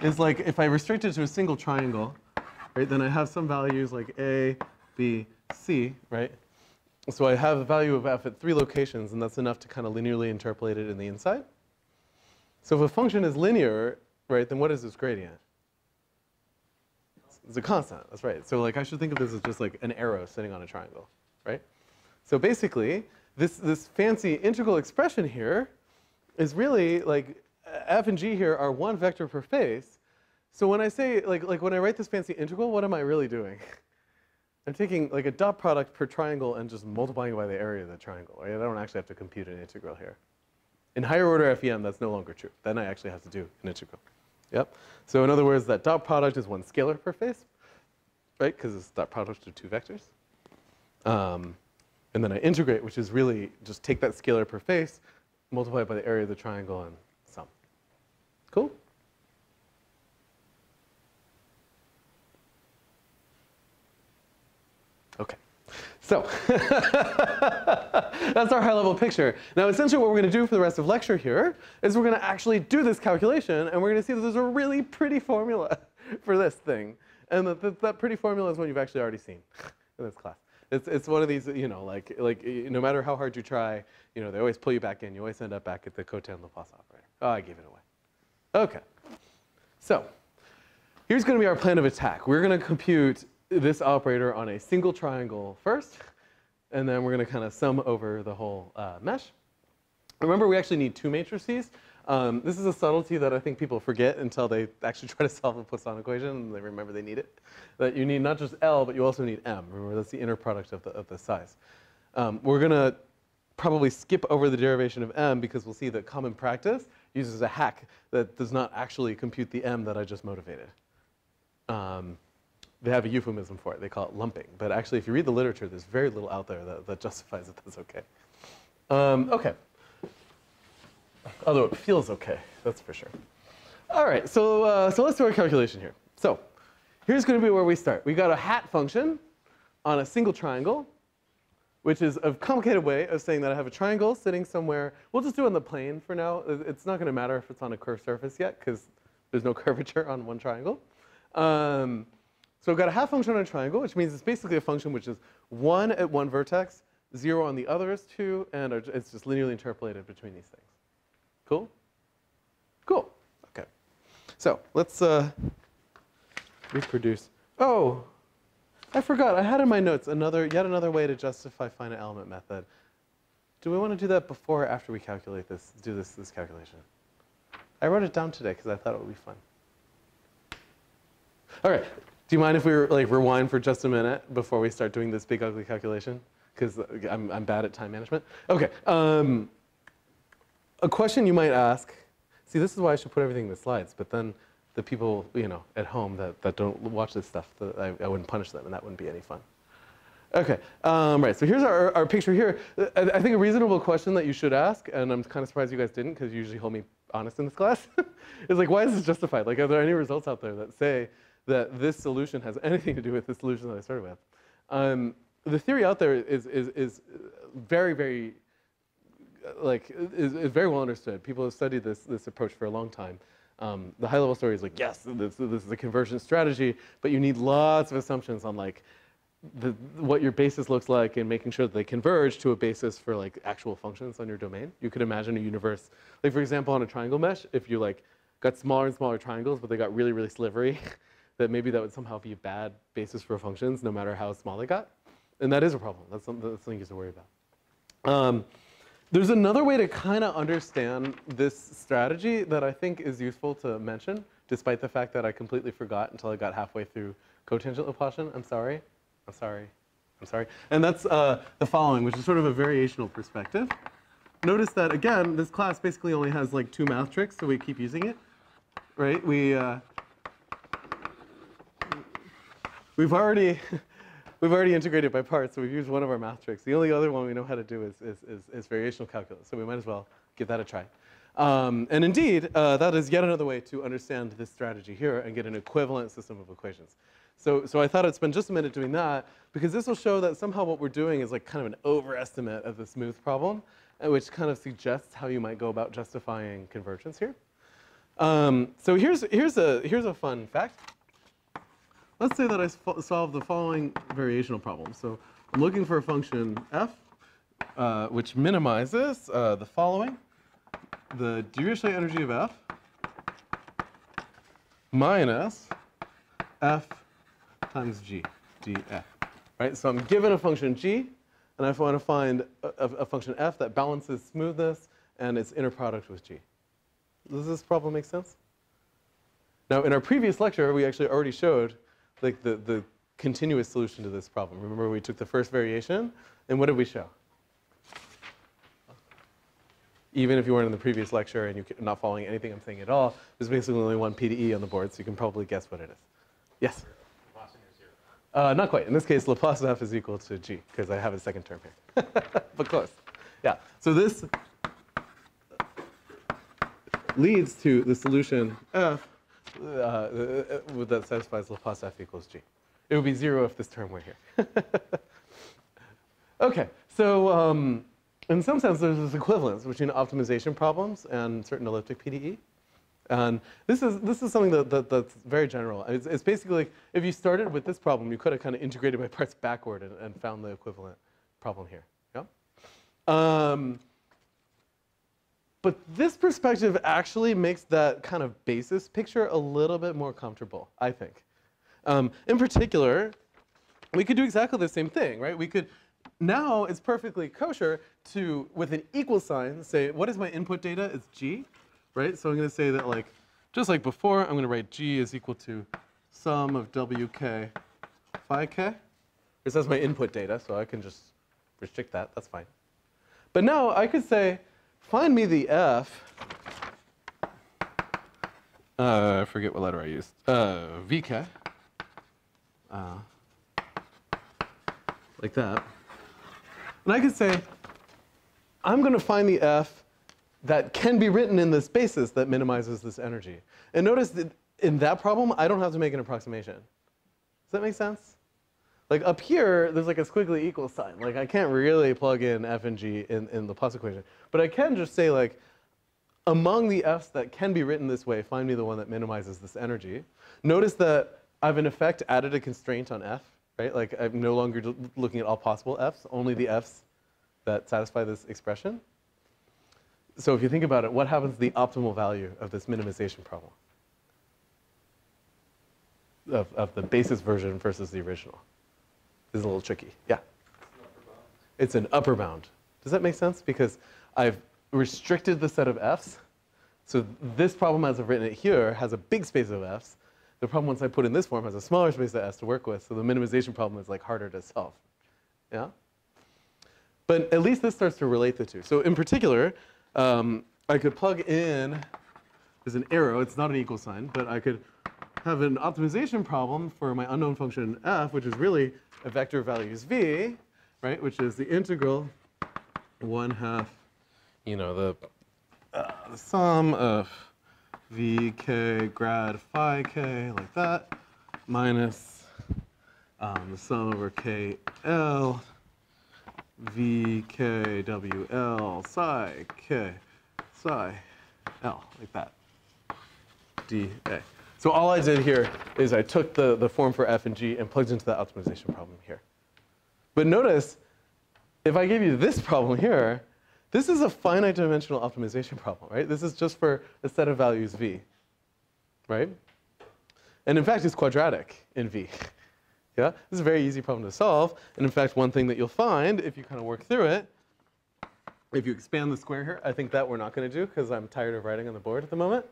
is like if I restrict it to a single triangle, right, then I have some values like A, B, C, right? So I have a value of f at 3 locations, and that's enough to kind of linearly interpolate it in the inside. So if a function is linear, right, then what is its gradient? It's a constant, that's right. So like I should think of this as just like an arrow sitting on a triangle, right? So basically, this fancy integral expression here is really like f and g here are one vector per face. So when I say, like when I write this fancy integral, what am I really doing? I'm taking like a dot product per triangle and just multiplying it by the area of the triangle, right? I don't actually have to compute an integral here. In higher order FEM, that's no longer true. Then I actually have to do an integral. Yep. So in other words, that dot product is one scalar per face, right? Because it's dot product of two vectors. And then I integrate, which is really just take that scalar per face, multiply it by the area of the triangle, and sum. Cool? Okay. So that's our high-level picture. Now, essentially what we're going to do for the rest of lecture here is we're going to actually do this calculation, and we're going to see that there's a really pretty formula for this thing. And that pretty formula is one you've actually already seen in this class. It's one of these, you know, like no matter how hard you try, you know, they always pull you back in. You always end up back at the cotangent Laplace operator. Oh, I gave it away. Okay. So here's going to be our plan of attack. We're going to compute this operator on a single triangle first, and then we're going to kind of sum over the whole mesh. Remember, we actually need two matrices. This is a subtlety that I think people forget until they actually try to solve the Poisson equation, and they remember they need it. That you need not just L, but you also need M. Remember, that's the inner product of the size. We're going to probably skip over the derivation of M because we'll see that common practice uses a hack that does not actually compute the M that I just motivated. They have a euphemism for it. They call it lumping. But actually, if you read the literature, there's very little out there that justifies that that's okay. Okay. Although it feels okay, that's for sure. All right, so let's do our calculation here. So here's going to be where we start. We got a hat function on a single triangle, which is a complicated way of saying that I have a triangle sitting somewhere. We'll just do it on the plane for now. It's not going to matter if it's on a curved surface yet, because there's no curvature on one triangle. So I've got a hat function on a triangle, which means it's basically a function which is 1 at one vertex, 0 on the others 2, and it's just linearly interpolated between these things. Cool? Cool. Okay. So let's reproduce. Oh, I forgot. I had in my notes yet another way to justify finite element method. Do we want to do that before or after we calculate this? Do this calculation. I wrote it down today because I thought it would be fun. All right. Do you mind if we rewind for just a minute before we start doing this big ugly calculation? Because I'm bad at time management. Okay. A question you might ask. See, this is why I should put everything in the slides. But then the people, you know, at home that don't watch this stuff, I wouldn't punish them, and that wouldn't be any fun. Okay. Right. So here's our picture here. I think a reasonable question that you should ask, and I'm kind of surprised you guys didn't, because you usually hold me honest in this class, is like, why is this justified? Like, are there any results out there that say that this solution has anything to do with the solution that I started with? The theory out there is very, very is very well understood. People have studied this approach for a long time. The high-level story is like, yes, this is a convergence strategy, but you need lots of assumptions on like what your basis looks like and making sure that they converge to a basis for like actual functions on your domain. You could imagine a universe, like for example, on a triangle mesh, if you like got smaller and smaller triangles, but they got really, really slivery, that maybe that would somehow be a bad basis for functions, no matter how small they got. And that is a problem. That's something you have to worry about. There's another way to kind of understand this strategy that I think is useful to mention, despite the fact that I completely forgot until I got halfway through cotangent Laplacian. I'm sorry. And that's the following, which is sort of a variational perspective. Notice that, again, this class basically only has like 2 math tricks, so we keep using it, right? We've already integrated by parts, so we've used one of our math tricks. The only other one we know how to do is variational calculus, so we might as well give that a try. And indeed, that is yet another way to understand this strategy here and get an equivalent system of equations. So I thought I'd spend just a minute doing that, because this will show that somehow what we're doing is like kind of an overestimate of the smooth problem, which kind of suggests how you might go about justifying convergence here. So here's a fun fact. Let's say that I solve the following variational problem. So I'm looking for a function f, which minimizes the following: the Dirichlet energy of f minus f times g, df. Right? So I'm given a function g, and I want to find a function f that balances smoothness and its inner product with g. Does this problem make sense? Now, in our previous lecture, we actually already showed like the continuous solution to this problem. Remember, we took the first variation, and what did we show? Even if you weren't in the previous lecture and you're not following anything I'm saying at all, there's basically only one PDE on the board, so you can probably guess what it is. Yes? Laplacian is 0. Not quite. In this case, Laplace of f is equal to g, because I have a second term here. But close. Yeah. So this leads to the solution f that satisfies Laplace f equals g. It would be 0 if this term were here. OK, so in some sense, there's this equivalence between optimization problems and certain elliptic PDE. And this is something that's very general. It's basically like if you started with this problem, you could have kind of integrated by parts backward and found the equivalent problem here. Yeah? But this perspective actually makes that kind of basis picture a little bit more comfortable, I think. In particular, we could do exactly the same thing, right? We could, now it's perfectly kosher to, with an equal sign, say, what is my input data? It's g, right? So I'm going to say that, like, just like before, I'm going to write g is equal to sum of wk phi k. This is my input data, so I can just restrict that. That's fine. But now I could say, find me the f. I forget what letter I used. Vk. Like that. And I could say, I'm going to find the f that can be written in this basis that minimizes this energy. And notice that in that problem, I don't have to make an approximation. Does that make sense? Like up here, there's like a squiggly equal sign. Like I can't really plug in f and g in the Laplace equation. But I can just say like, among the f's that can be written this way, find me the one that minimizes this energy. Notice that I've in effect added a constraint on f, right? Like I'm no longer looking at all possible f's, only the f's that satisfy this expression. So if you think about it, what happens to the optimal value of this minimization problem? Of the basis version versus the original? This is a little tricky. Yeah? It's an upper bound. Does that make sense? Because I've restricted the set of f's. So this problem, as I've written it here, has a big space of f's. The problem, once I put in this form, has a smaller space of s to work with. So the minimization problem is like harder to solve. Yeah? But at least this starts to relate the two. So in particular, I could plug in, there's an arrow, it's not an equal sign, but I could have an optimization problem for my unknown function f, which is really a vector of values v, right, which is the integral 1/2, you know, the sum of vk grad phi k, like that, minus the sum over kl vkwl psi k psi l, like that, dA. So all I did here is I took the form for f and g and plugged into the optimization problem here. But notice, if I gave you this problem here, this is a finite dimensional optimization problem, right? This is just for a set of values v, right? And in fact, it's quadratic in v. Yeah, this is a very easy problem to solve. And in fact, one thing that you'll find if you kind of work through it, if you expand the square here, I think that we're not going to do because I'm tired of writing on the board at the moment,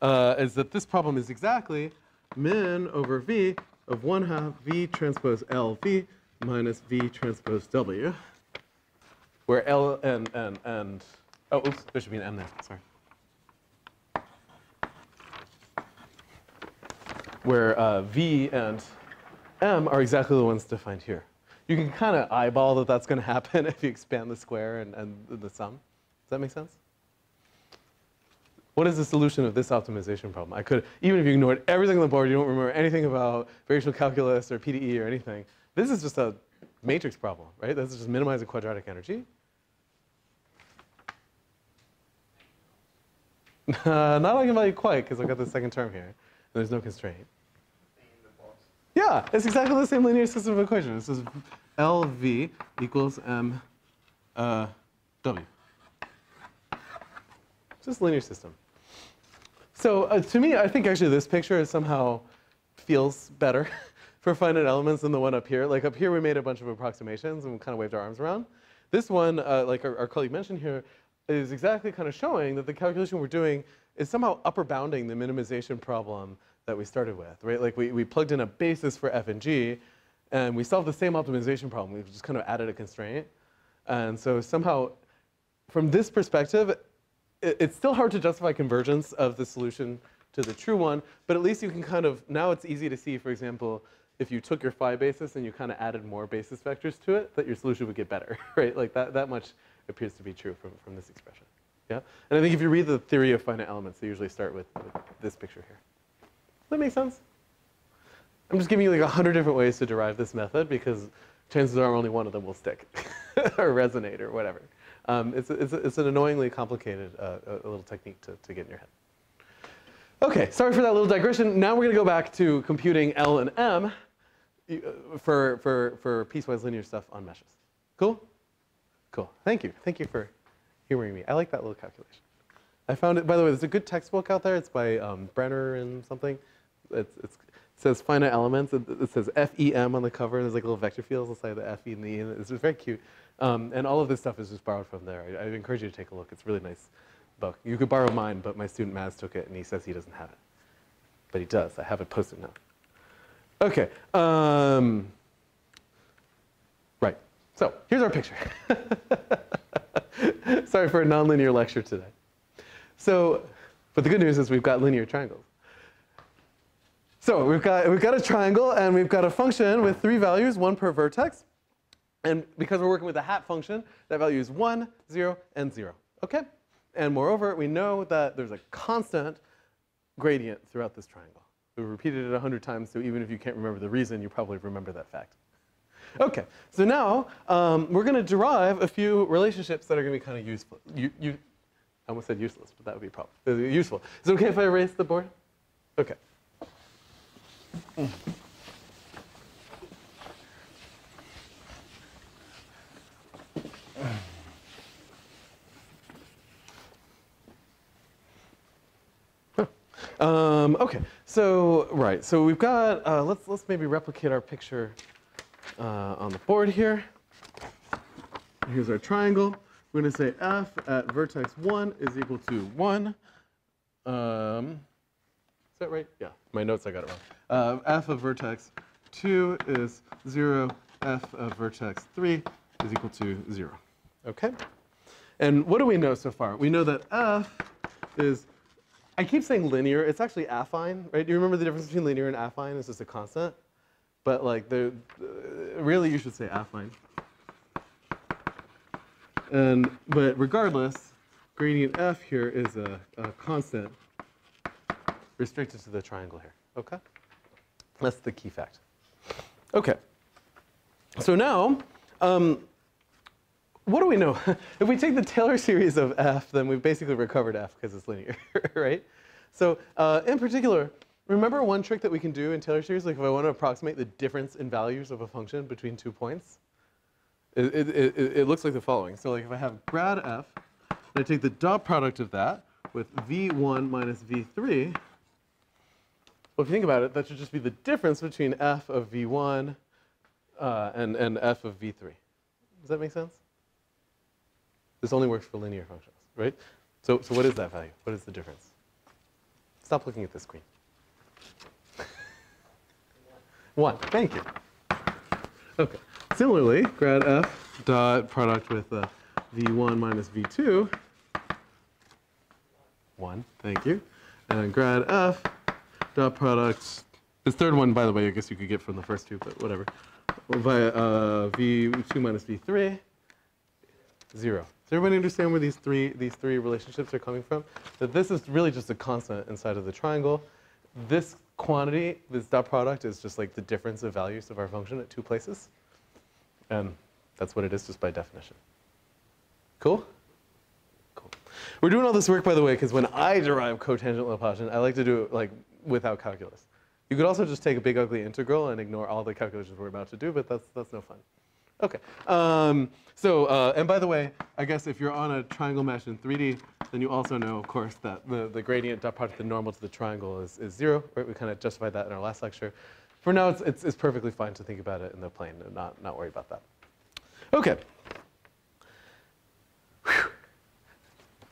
is that this problem is exactly min over v of 1/2 v transpose LV minus v transpose W, where L and oh, oops, there should be an M there, sorry. Where v and m are exactly the ones defined here. You can kind of eyeball that that's going to happen if you expand the square and the sum. Does that make sense? What is the solution of this optimization problem? I could, even if you ignored everything on the board, you don't remember anything about variational calculus or PDE or anything, this is just a matrix problem, right? This is just minimizing quadratic energy. Not eigenvalue quite, because I've got the second term here, and there's no constraint. Yeah, it's exactly the same linear system of equations. This is LV equals M W. Just a linear system. So to me, I think actually this picture is somehow feels better for finite elements than the one up here. Like up here, we made a bunch of approximations and we kind of waved our arms around. This one, like our colleague mentioned here, is exactly kind of showing that the calculation we're doing is somehow upper bounding the minimization problem that we started with, right? Like we plugged in a basis for f and g, and we solved the same optimization problem. We've just kind of added a constraint. And so somehow, from this perspective, it's still hard to justify convergence of the solution to the true one, but at least you can kind of, now it's easy to see, for example, if you took your phi basis and you kind of added more basis vectors to it, that your solution would get better, right? Like that much appears to be true from this expression, yeah? And I think if you read the theory of finite elements, they usually start with this picture here. Does that make sense? I'm just giving you like 100 different ways to derive this method because chances are only one of them will stick or resonate or whatever. It's an annoyingly complicated a little technique to get in your head. Okay, sorry for that little digression. Now we're going to go back to computing L and M for piecewise linear stuff on meshes. Cool? Cool. Thank you. Thank you for humoring me. I like that little calculation. I found it, by the way, there's a good textbook out there. It's by Brenner and something. It says finite elements. It says FEM on the cover. There's like little vector fields inside the F, E, and the E. And it's very cute. And all of this stuff is just borrowed from there. I encourage you to take a look. It's a really nice book. You could borrow mine, but my student Maz took it, and he says he doesn't have it. But he does. I have it posted now. OK. Right. So here's our picture. Sorry for a nonlinear lecture today. So, but the good news is we've got linear triangles. So we've got a triangle, and we've got a function with 3 values, 1 per vertex. And because we're working with a hat function, that value is 1, 0, and 0. OK? And moreover, we know that there's a constant gradient throughout this triangle. We've repeated it 100 times, so even if you can't remember the reason, you probably remember that fact. OK, so now we're going to derive a few relationships that are going to be kind of useful. I almost said useless, but that would be a problem. Useful. Is it OK if I erase the board? OK. OK, so right, so we've got let's maybe replicate our picture on the board here. Here's our triangle. We're going to say f at vertex 1 is equal to 1. Is that right? Yeah, my notes I got it wrong. F of vertex 2 is 0. F of vertex 3 is equal to 0. OK? And what do we know so far? We know that f is, I keep saying linear. It's actually affine, right? Do you remember the difference between linear and affine? It's just a constant. But like, really, you should say affine. But regardless, gradient f here is a constant restricted to the triangle here. OK? That's the key fact. OK. So now, what do we know? If we take the Taylor series of f, then we've basically recovered f because it's linear, right? So in particular, remember one trick that we can do in Taylor series? Like if I want to approximate the difference in values of a function between 2 points, it looks like the following. So like if I have grad f, and I take the dot product of that with v1 minus v3, well, if you think about it, that should just be the difference between f of v1 and f of v3. Does that make sense? This only works for linear functions, right? So what is that value? What is the difference? Stop looking at the screen. 1. Thank you. Okay. Similarly, grad f dot product with v1 minus v2. 1. Thank you. And grad f dot product. This third one, by the way, I guess you could get from the first two, but whatever. Via v2 minus v3. 0. Does everybody understand where these three relationships are coming from? That this is really just a constant inside of the triangle. This quantity, this dot product, is just like the difference of values of our function at two places. And that's what it is just by definition. Cool? Cool. We're doing all this work, by the way, because when I derive cotangent Laplacian, I like to do it like without calculus. You could also just take a big ugly integral and ignore all the calculations we're about to do, but that's no fun. Okay. And by the way, I guess if you're on a triangle mesh in 3D, then you also know, of course, that the gradient dot product, the normal to the triangle is 0. Right? We kind of justified that in our last lecture. For now, it's perfectly fine to think about it in the plane and not worry about that. Okay. Whew.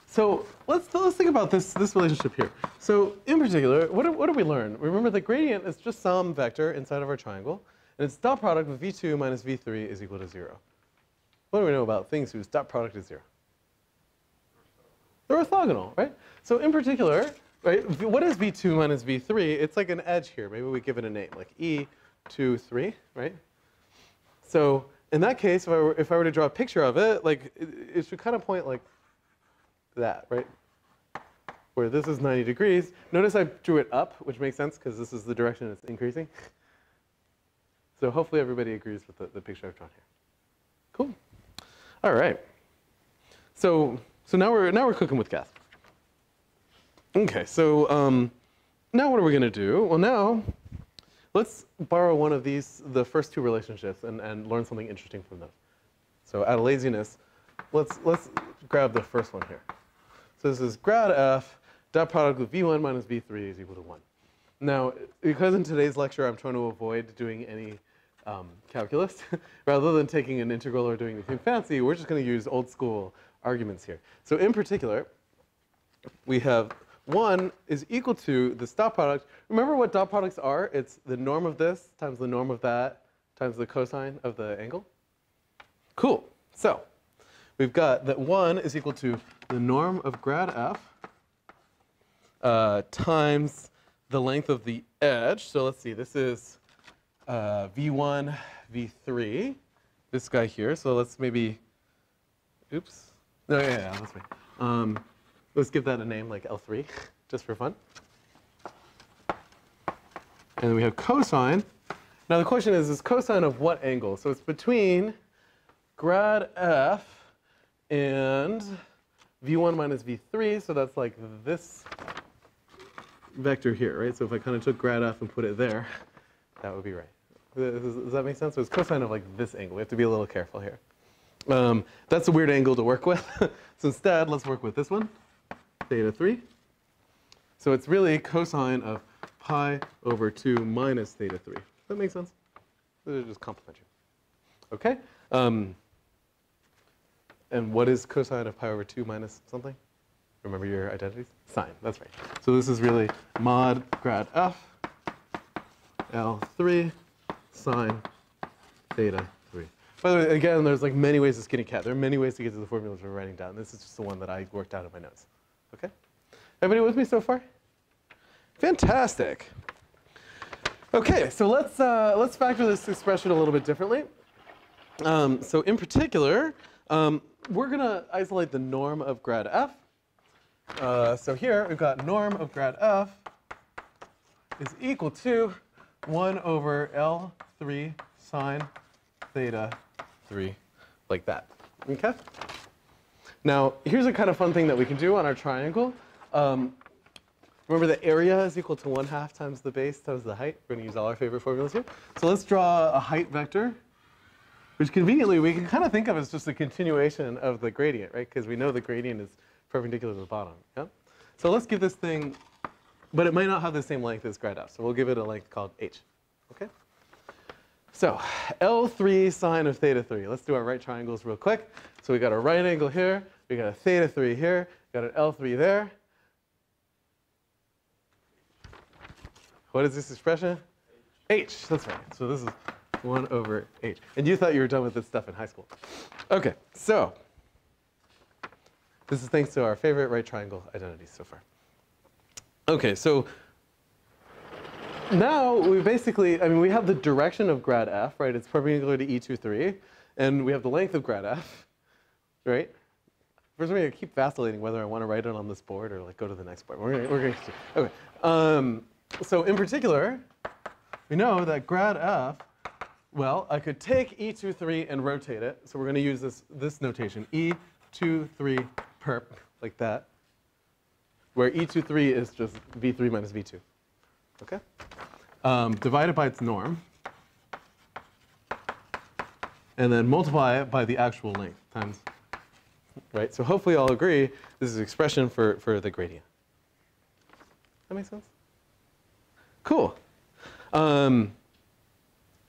So let's think about this relationship here. So in particular, what do we learn? Remember, the gradient is just some vector inside of our triangle. And its dot product with v2 minus v3 is equal to 0. What do we know about things whose dot product is 0? They're orthogonal, right? So in particular, right, what is v2 minus v3? It's like an edge here. Maybe we give it a name, like e2, 3, right? So in that case, if I were to draw a picture of it, like it should kind of point like that, right? Where this is 90 degrees. Notice I drew it up, which makes sense because this is the direction it's increasing. So hopefully everybody agrees with the picture I've drawn here. Cool. All right. So now we're cooking with gas. Okay. So now what are we going to do? Well, now let's borrow one of these, the first two relationships, and learn something interesting from those. So out of laziness, let's grab the first one here. So this is grad f dot product with v1 minus v3 is equal to 1. Now, because in today's lecture I'm trying to avoid doing any calculus, rather than taking an integral or doing anything fancy, we're just going to use old school arguments here. So in particular, we have 1 is equal to this dot product. Remember what dot products are? It's the norm of this times the norm of that times the cosine of the angle. Cool. So we've got that 1 is equal to the norm of grad f times the length of the edge. So let's see, this is v1, v3, this guy here. So let's maybe, oops. No, yeah, that's me. Let's give that a name like L3, just for fun. And then we have cosine. Now the question is cosine of what angle? So it's between grad f and v1 minus v3. So that's like this vector here, right? So if I kind of took grad f and put it there, that would be right. Does that make sense? So it's cosine of like this angle. We have to be a little careful here. That's a weird angle to work with. So instead, let's work with this one, theta 3. So it's really cosine of pi over 2 minus theta 3. Does that make sense? It'll just complement you. Okay? And what is cosine of pi over 2 minus something? Remember your identities? Sine, that's right. So this is really mod grad f L3 sine theta 3. By the way, again, there's like many ways to skin a cat. There are many ways to get to the formulas we're writing down. This is just the one that I worked out in my notes. Okay? Everybody with me so far? Fantastic. Okay, so let's factor this expression a little bit differently. So in particular, we're going to isolate the norm of grad f. So here we've got norm of grad f is equal to 1 over L3 sine theta 3, like that. Okay? Now, here's a kind of fun thing that we can do on our triangle. Remember the area is equal to 1/2 times the base times the height. We're going to use all our favorite formulas here. So let's draw a height vector which conveniently we can kind of think of as just a continuation of the gradient, right? Because we know the gradient is perpendicular to the bottom. Yeah. So let's give this thing, but it might not have the same length as grad f. So we'll give it a length called h. Okay. So L3 sine of theta 3. Let's do our right triangles real quick. So we got a right angle here. We got a theta 3 here. Got an L3 there. What is this expression? H. That's right. So this is 1 over h. And you thought you were done with this stuff in high school. Okay, so this is thanks to our favorite right triangle identities so far. Okay, so now we basically, I mean, we have the direction of grad f, right? It's perpendicular to E23. And we have the length of grad f, right? First, we're going to keep vacillating whether I want to write it on this board or like go to the next board. We're going to okay. So in particular, we know that grad f, well, I could take E23 and rotate it. So we're going to use this notation, E23 perp, like that, where E23 is just V3 minus V2. Okay? Divided by its norm. And then multiply it by the actual length times, right? So hopefully I'll agree this is an expression for the gradient. That makes sense? Cool.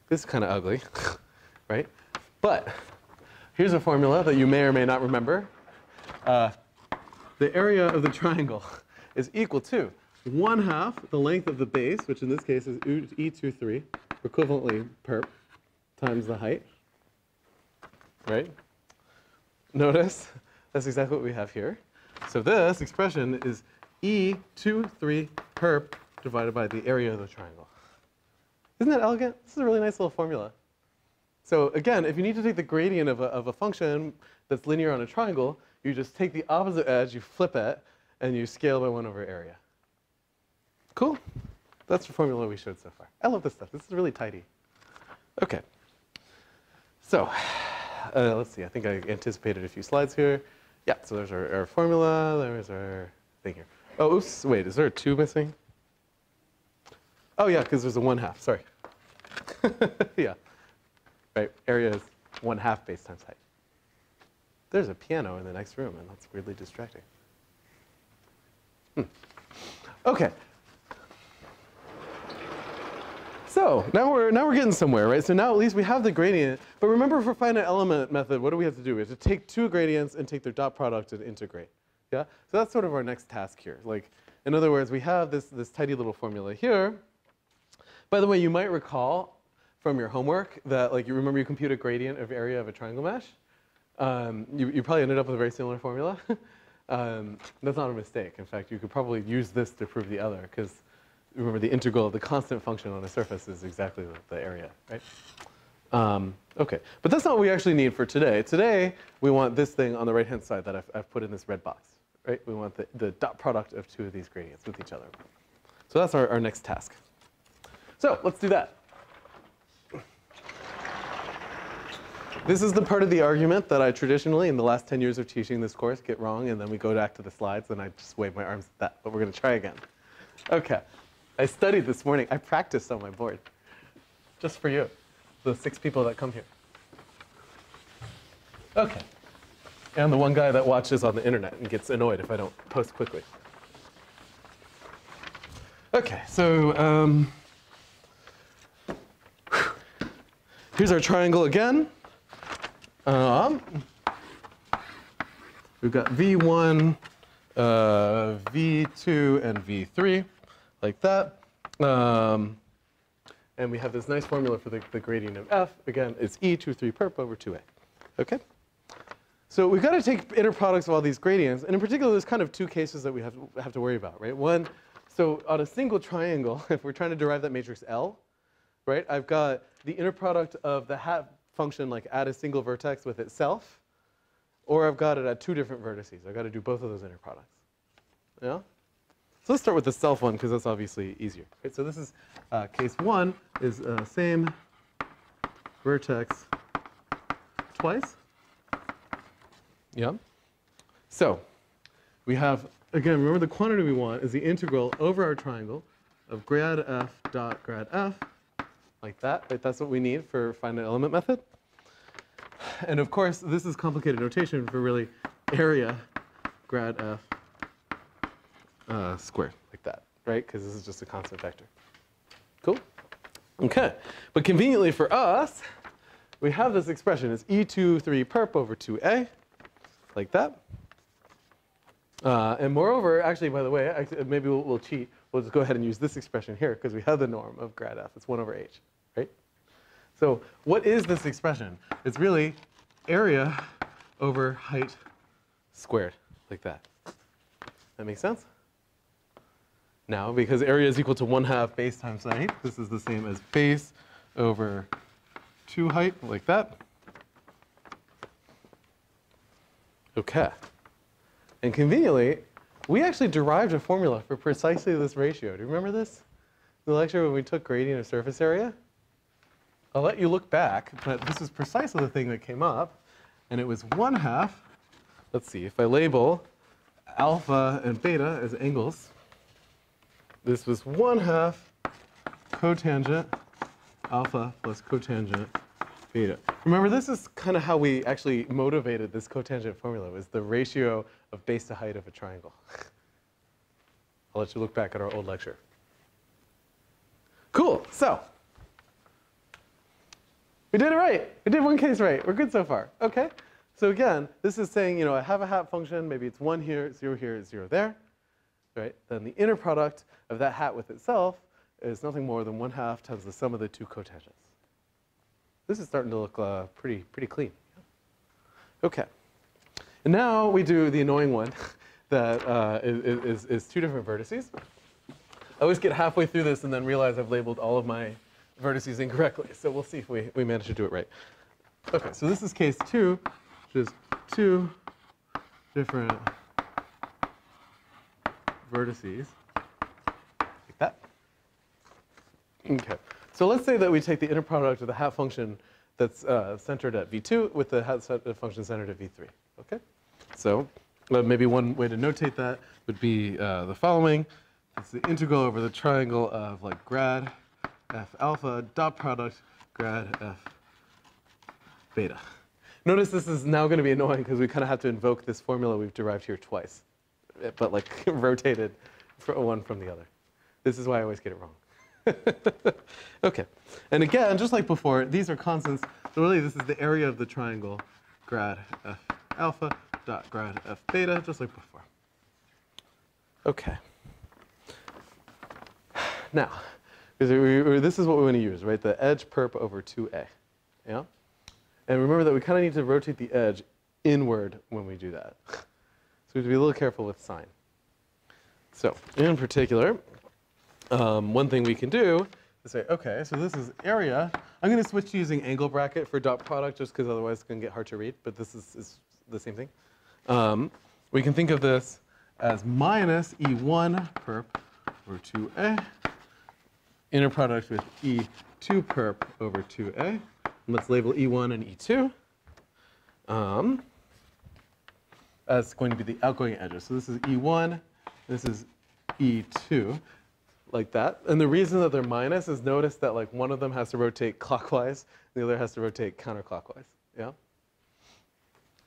This is kind of ugly, right? But here's a formula that you may or may not remember. The area of the triangle is equal to 1/2 the length of the base, which in this case is E23, equivalently perp, times the height, right? Notice that's exactly what we have here. So this expression is E23 perp divided by the area of the triangle. Isn't that elegant? This is a really nice little formula. So again, if you need to take the gradient of a function that's linear on a triangle, you just take the opposite edge, you flip it, and you scale by 1 over area. Cool? That's the formula we showed so far. I love this stuff. This is really tidy. Okay. So let's see. I think I anticipated a few slides here. Yeah, so there's our formula. There's our thing here. Oh, oops. Wait, is there a 2 missing? Oh, yeah, because there's a 1/2. Sorry. Yeah. Right. Area is 1/2 base times height. There's a piano in the next room, and that's weirdly distracting. Okay. So now we're getting somewhere, right? So now at least we have the gradient. But remember, for finite element method, what do we have to do? We have to take 2 gradients and take their dot product and integrate. Yeah. So that's sort of our next task here. Like, in other words, we have this tidy little formula here. By the way, you might recall from your homework that, like, you remember you compute a gradient of area of a triangle mesh. You probably ended up with a very similar formula. That's not a mistake. In fact, you could probably use this to prove the other, because remember the integral of the constant function on a surface is exactly the area, right? Okay, but that's not what we actually need for today. Today, we want this thing on the right-hand side that I've put in this red box, right? We want the dot product of 2 of these gradients with each other. So that's our next task. So let's do that. This is the part of the argument that I traditionally, in the last 10 years of teaching this course, get wrong, and then we go back to the slides, and I just wave my arms at that. But we're going to try again. Okay. I studied this morning. I practiced on my board. Just for you, the 6 people that come here. Okay. And the one guy that watches on the internet and gets annoyed if I don't post quickly. Okay, so here's our triangle again. We've got V1, V2, and V3, like that. And we have this nice formula for the gradient of f. Again, it's E23 perp over 2a. Okay? So we've got to take inner products of all these gradients. And in particular, there's kind of 2 cases that we have to worry about, right? One, so on a single triangle, if we're trying to derive that matrix L, right, I've got the inner product of the hat function like at a single vertex with itself, or I've got it at 2 different vertices. I've got to do both of those inner products. Yeah? So let's start with the self one, because that's obviously easier. Right? So this is case 1 is same vertex twice. Yeah? So we have, again, remember the quantity we want is the integral over our triangle of grad f dot grad f, like that. Right? That's what we need for finite element method. And of course, this is complicated notation for really area grad f squared, like that, right? Because this is just a constant vector. Cool? Okay. But conveniently for us, we have this expression. It's E2 3 perp over 2a, like that. And moreover, actually, by the way, maybe we'll cheat. We'll just go ahead and use this expression here because we have the norm of grad f. It's 1 over h, right? So what is this expression? It's really area over height squared, like that. That makes sense? Now, because area is equal to 1/2 base times height, this is the same as base over 2 height, like that. Okay. And conveniently, we actually derived a formula for precisely this ratio. Do you remember this? The lecture when we took gradient of surface area? I'll let you look back, but this is precisely the thing that came up. And it was 1/2. Let's see, if I label alpha and beta as angles, this was 1/2 cotangent alpha plus cotangent beta. Remember, this is kind of how we actually motivated this cotangent formula, was the ratio of base to height of a triangle. I'll let you look back at our old lecture. Cool, so we did it right. We did one case right. We're good so far. Okay, so again, this is saying, you know, I have a hat function. Maybe it's 1 here, 0 here, 0 there, right? Then the inner product of that hat with itself is nothing more than 1/2 times the sum of the two cotangents. This is starting to look pretty clean. Okay. And now we do the annoying one that is two different vertices. I always get halfway through this and then realize I've labeled all of my vertices incorrectly. So we'll see if we manage to do it right. Okay, so this is case 2, which is 2 different vertices, like that. Okay. So let's say that we take the inner product of the hat function that's centered at v2 with the hat function centered at v3. Okay? So maybe one way to notate that would be the following. It's the integral over the triangle of like grad f alpha dot product grad f beta. Notice this is now going to be annoying because we kind of have to invoke this formula we've derived here twice, but like rotated one from the other. This is why I always get it wrong. Okay, and again, just like before, these are constants. So really, this is the area of the triangle grad f alpha dot grad f beta, just like before. Okay. Now, this is what we want to use, right? The edge perp over 2a. Yeah. And remember that we kind of need to rotate the edge inward when we do that. So we have to be a little careful with sign. So in particular, one thing we can do is say, okay, so this is area. I'm going to switch to using angle bracket for dot product just because otherwise it's going to get hard to read, but this is the same thing. We can think of this as minus E1 perp over 2a, inner product with E2 perp over 2a. And let's label E1 and E2 as going to be the outgoing edges. So this is E1, this is E2. Like that. And the reason that they're minus is notice that like one of them has to rotate clockwise, the other has to rotate counterclockwise. Yeah?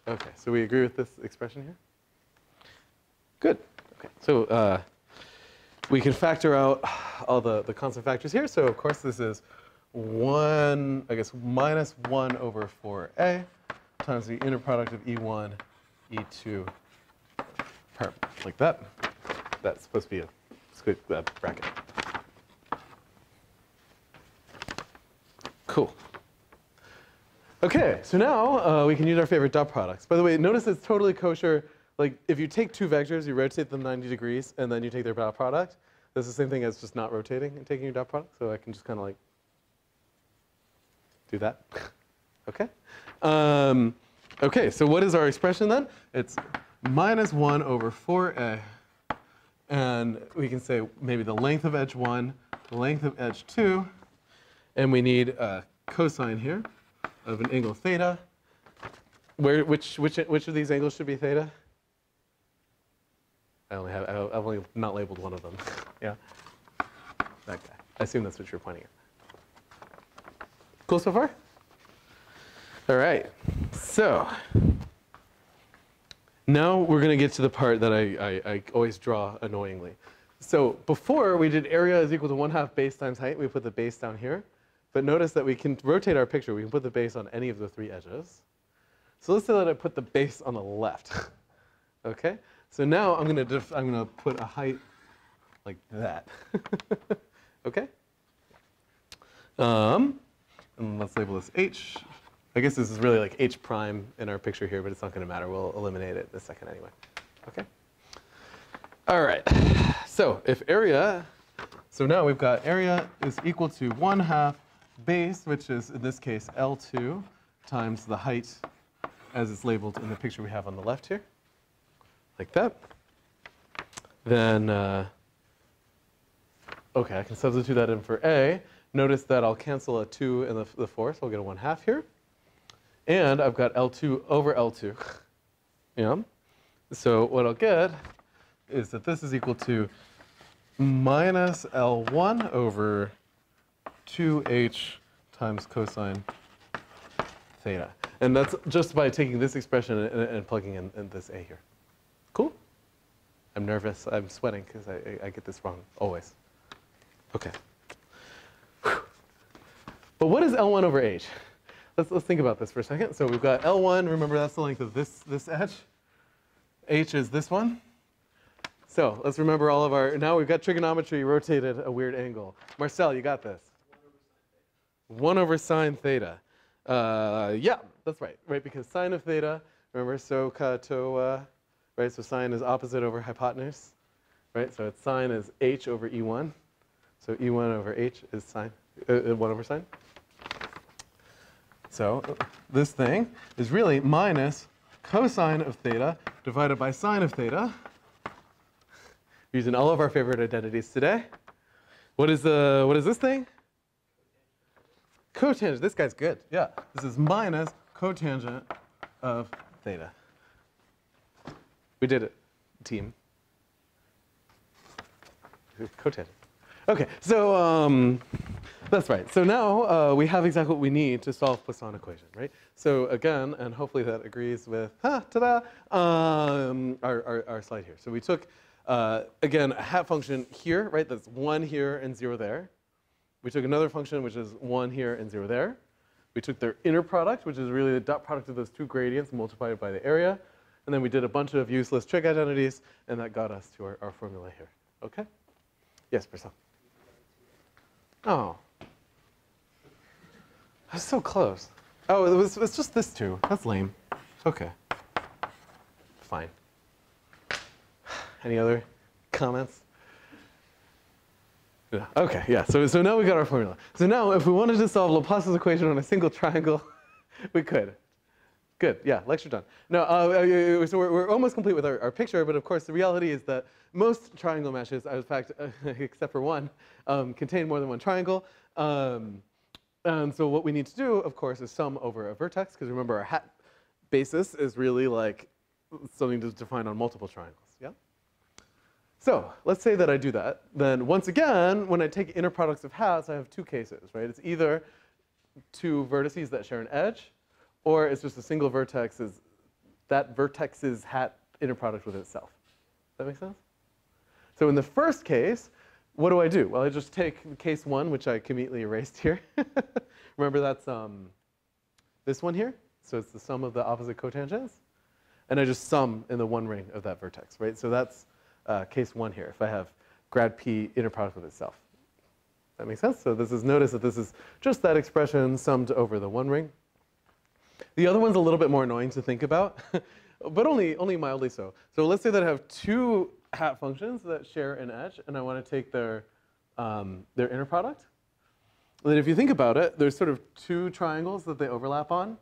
Okay, so we agree with this expression here? Good. Okay, so we can factor out all the constant factors here. So of course this is minus 1 over 4a times the inner product of E1, E2 perp, like that. That's supposed to be a bracket. Cool. Okay, so now we can use our favorite dot products. By the way, notice it's totally kosher. Like if you take two vectors, you rotate them 90 degrees, and then you take their dot product. That's the same thing as just not rotating and taking your dot product. So I can just kind of like do that. Okay. Okay, so what is our expression then? It's minus 1 over 4a. And we can say maybe the length of edge 1, the length of edge 2, and we need a cosine here of an angle theta. Which of these angles should be theta? I've only not labeled one of them. Yeah, that guy. I assume that's what you're pointing at. Cool so far? All right, so now we're going to get to the part that I always draw annoyingly. So before we did area is equal to 1/2 base times height. We put the base down here. But notice that we can rotate our picture. We can put the base on any of the 3 edges. So let's say that I put the base on the left. Okay? So now I'm going to put a height like that. Okay? And let's label this h. I guess this is really like h prime in our picture here, but it's not going to matter. We'll eliminate it in a second anyway. Okay? All right. So if area, so now we've got area is equal to 1/2 base, which is in this case L2 times the height as it's labeled in the picture we have on the left here, like that. Then, okay, I can substitute that in for A. Notice that I'll cancel a 2 and the 4, so I'll get a 1/2 here. And I've got L2 over L2. Yeah. So what I'll get is that this is equal to minus L1 over 2h times cosine theta. And that's just by taking this expression and plugging in this A here. Cool? I'm nervous. I'm sweating because I get this wrong always. Okay. Whew. But what is L1 over h? Let's think about this for a second. So we've got L1. Remember, that's the length of this edge. H is this one. So let's remember all of our, now we've got trigonometry rotated a weird angle. Marcel, you got this. 1 over sine theta. Yeah, that's right, because sine of theta, remember, right, so sine is opposite over hypotenuse, right? So its sine is h over E1. So E1 over h is sine, 1 over sine. So this thing is really minus cosine of theta divided by sine of theta. Using all of our favorite identities today. What is this thing? Cotangent. This guy's good. Yeah. This is minus cotangent of theta. We did it, team. Cotangent. Okay, so that's right. So now we have exactly what we need to solve Poisson equation, right? So again, and hopefully that agrees with ta-da, our slide here. So we took again a hat function here, right? That's 1 here and 0 there. We took another function which is 1 here and 0 there. We took their inner product, which is really the dot product of those 2 gradients multiplied by the area. And then we did a bunch of useless trig identities, and that got us to our formula here. Okay? Yes, Priscilla. Oh. I was so close. Oh, it's just this 2. That's lame. Okay. Fine. Any other comments? Yeah. Okay, yeah, so now we got our formula. So now if we wanted to solve Laplace's equation on a single triangle, we could. Good, yeah, lecture done. Now, so we're almost complete with our picture, but of course the reality is that most triangle meshes, in fact, except for one, contain more than one triangle. And so what we need to do, of course, is sum over a vertex, because remember our hat basis is really like something to define on multiple triangles, yeah? So let's say that I do that. Then once again, when I take inner products of hats, I have 2 cases, right? It's either 2 vertices that share an edge, or it's just a single vertex, is that vertex's hat inner product with itself. Does that make sense? So in the first case, what do I do? Well, I just take case 1, which I conveniently erased here. Remember that's this one here? So it's the sum of the opposite cotangents. And I just sum in the 1 ring of that vertex, right? So that's case 1 here, if I have grad P inner product with itself. That makes sense? So notice that this is just that expression summed over the 1 ring. The other one's a little bit more annoying to think about, but only mildly so. So let's say that I have 2 hat functions that share an edge, and I want to take their inner product. And then if you think about it, there's sort of 2 triangles that they overlap on.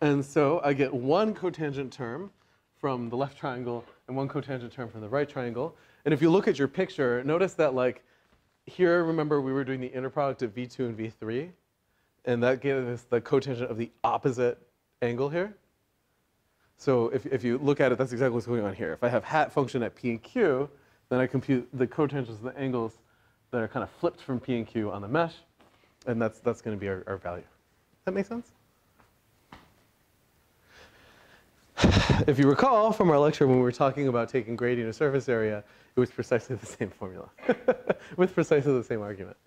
And so I get 1 cotangent term from the left triangle and 1 cotangent term from the right triangle. And if you look at your picture, notice that like here, remember we were doing the inner product of V2 and V3. And that gave us the cotangent of the opposite angle here. So if you look at it, that's exactly what's going on here. If I have hat function at P and Q, then I compute the cotangents of the angles that are kind of flipped from P and Q on the mesh. And that's going to be our value. Does that make sense? if you recall from our lecture when we were talking about taking gradient of surface area, it was precisely the same formula with precisely the same argument.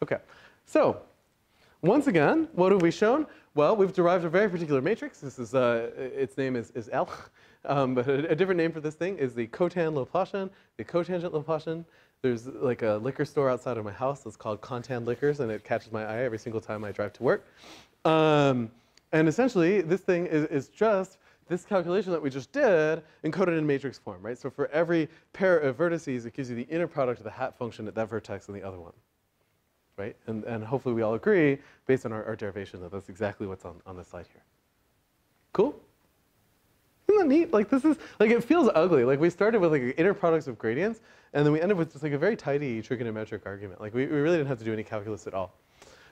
Okay, so once again, what have we shown? Well, we've derived a very particular matrix. This is, its name is L. But a different name for this thing is the cotan Laplacian, the cotangent Laplacian. There's like a liquor store outside of my house that's called Contan Liquors, and it catches my eye every single time I drive to work. And essentially, this thing is just this calculation that we just did encoded in matrix form, right? So for every pair of vertices, it gives you the inner product of the hat function at that vertex and the other one, right? And hopefully we all agree, based on our derivation, that that's exactly what's on the slide here. Cool? Isn't that neat? Like this is, like it feels ugly. Like we started with like inner products of gradients, and then we ended with just like a very tidy trigonometric argument. Like we really didn't have to do any calculus at all.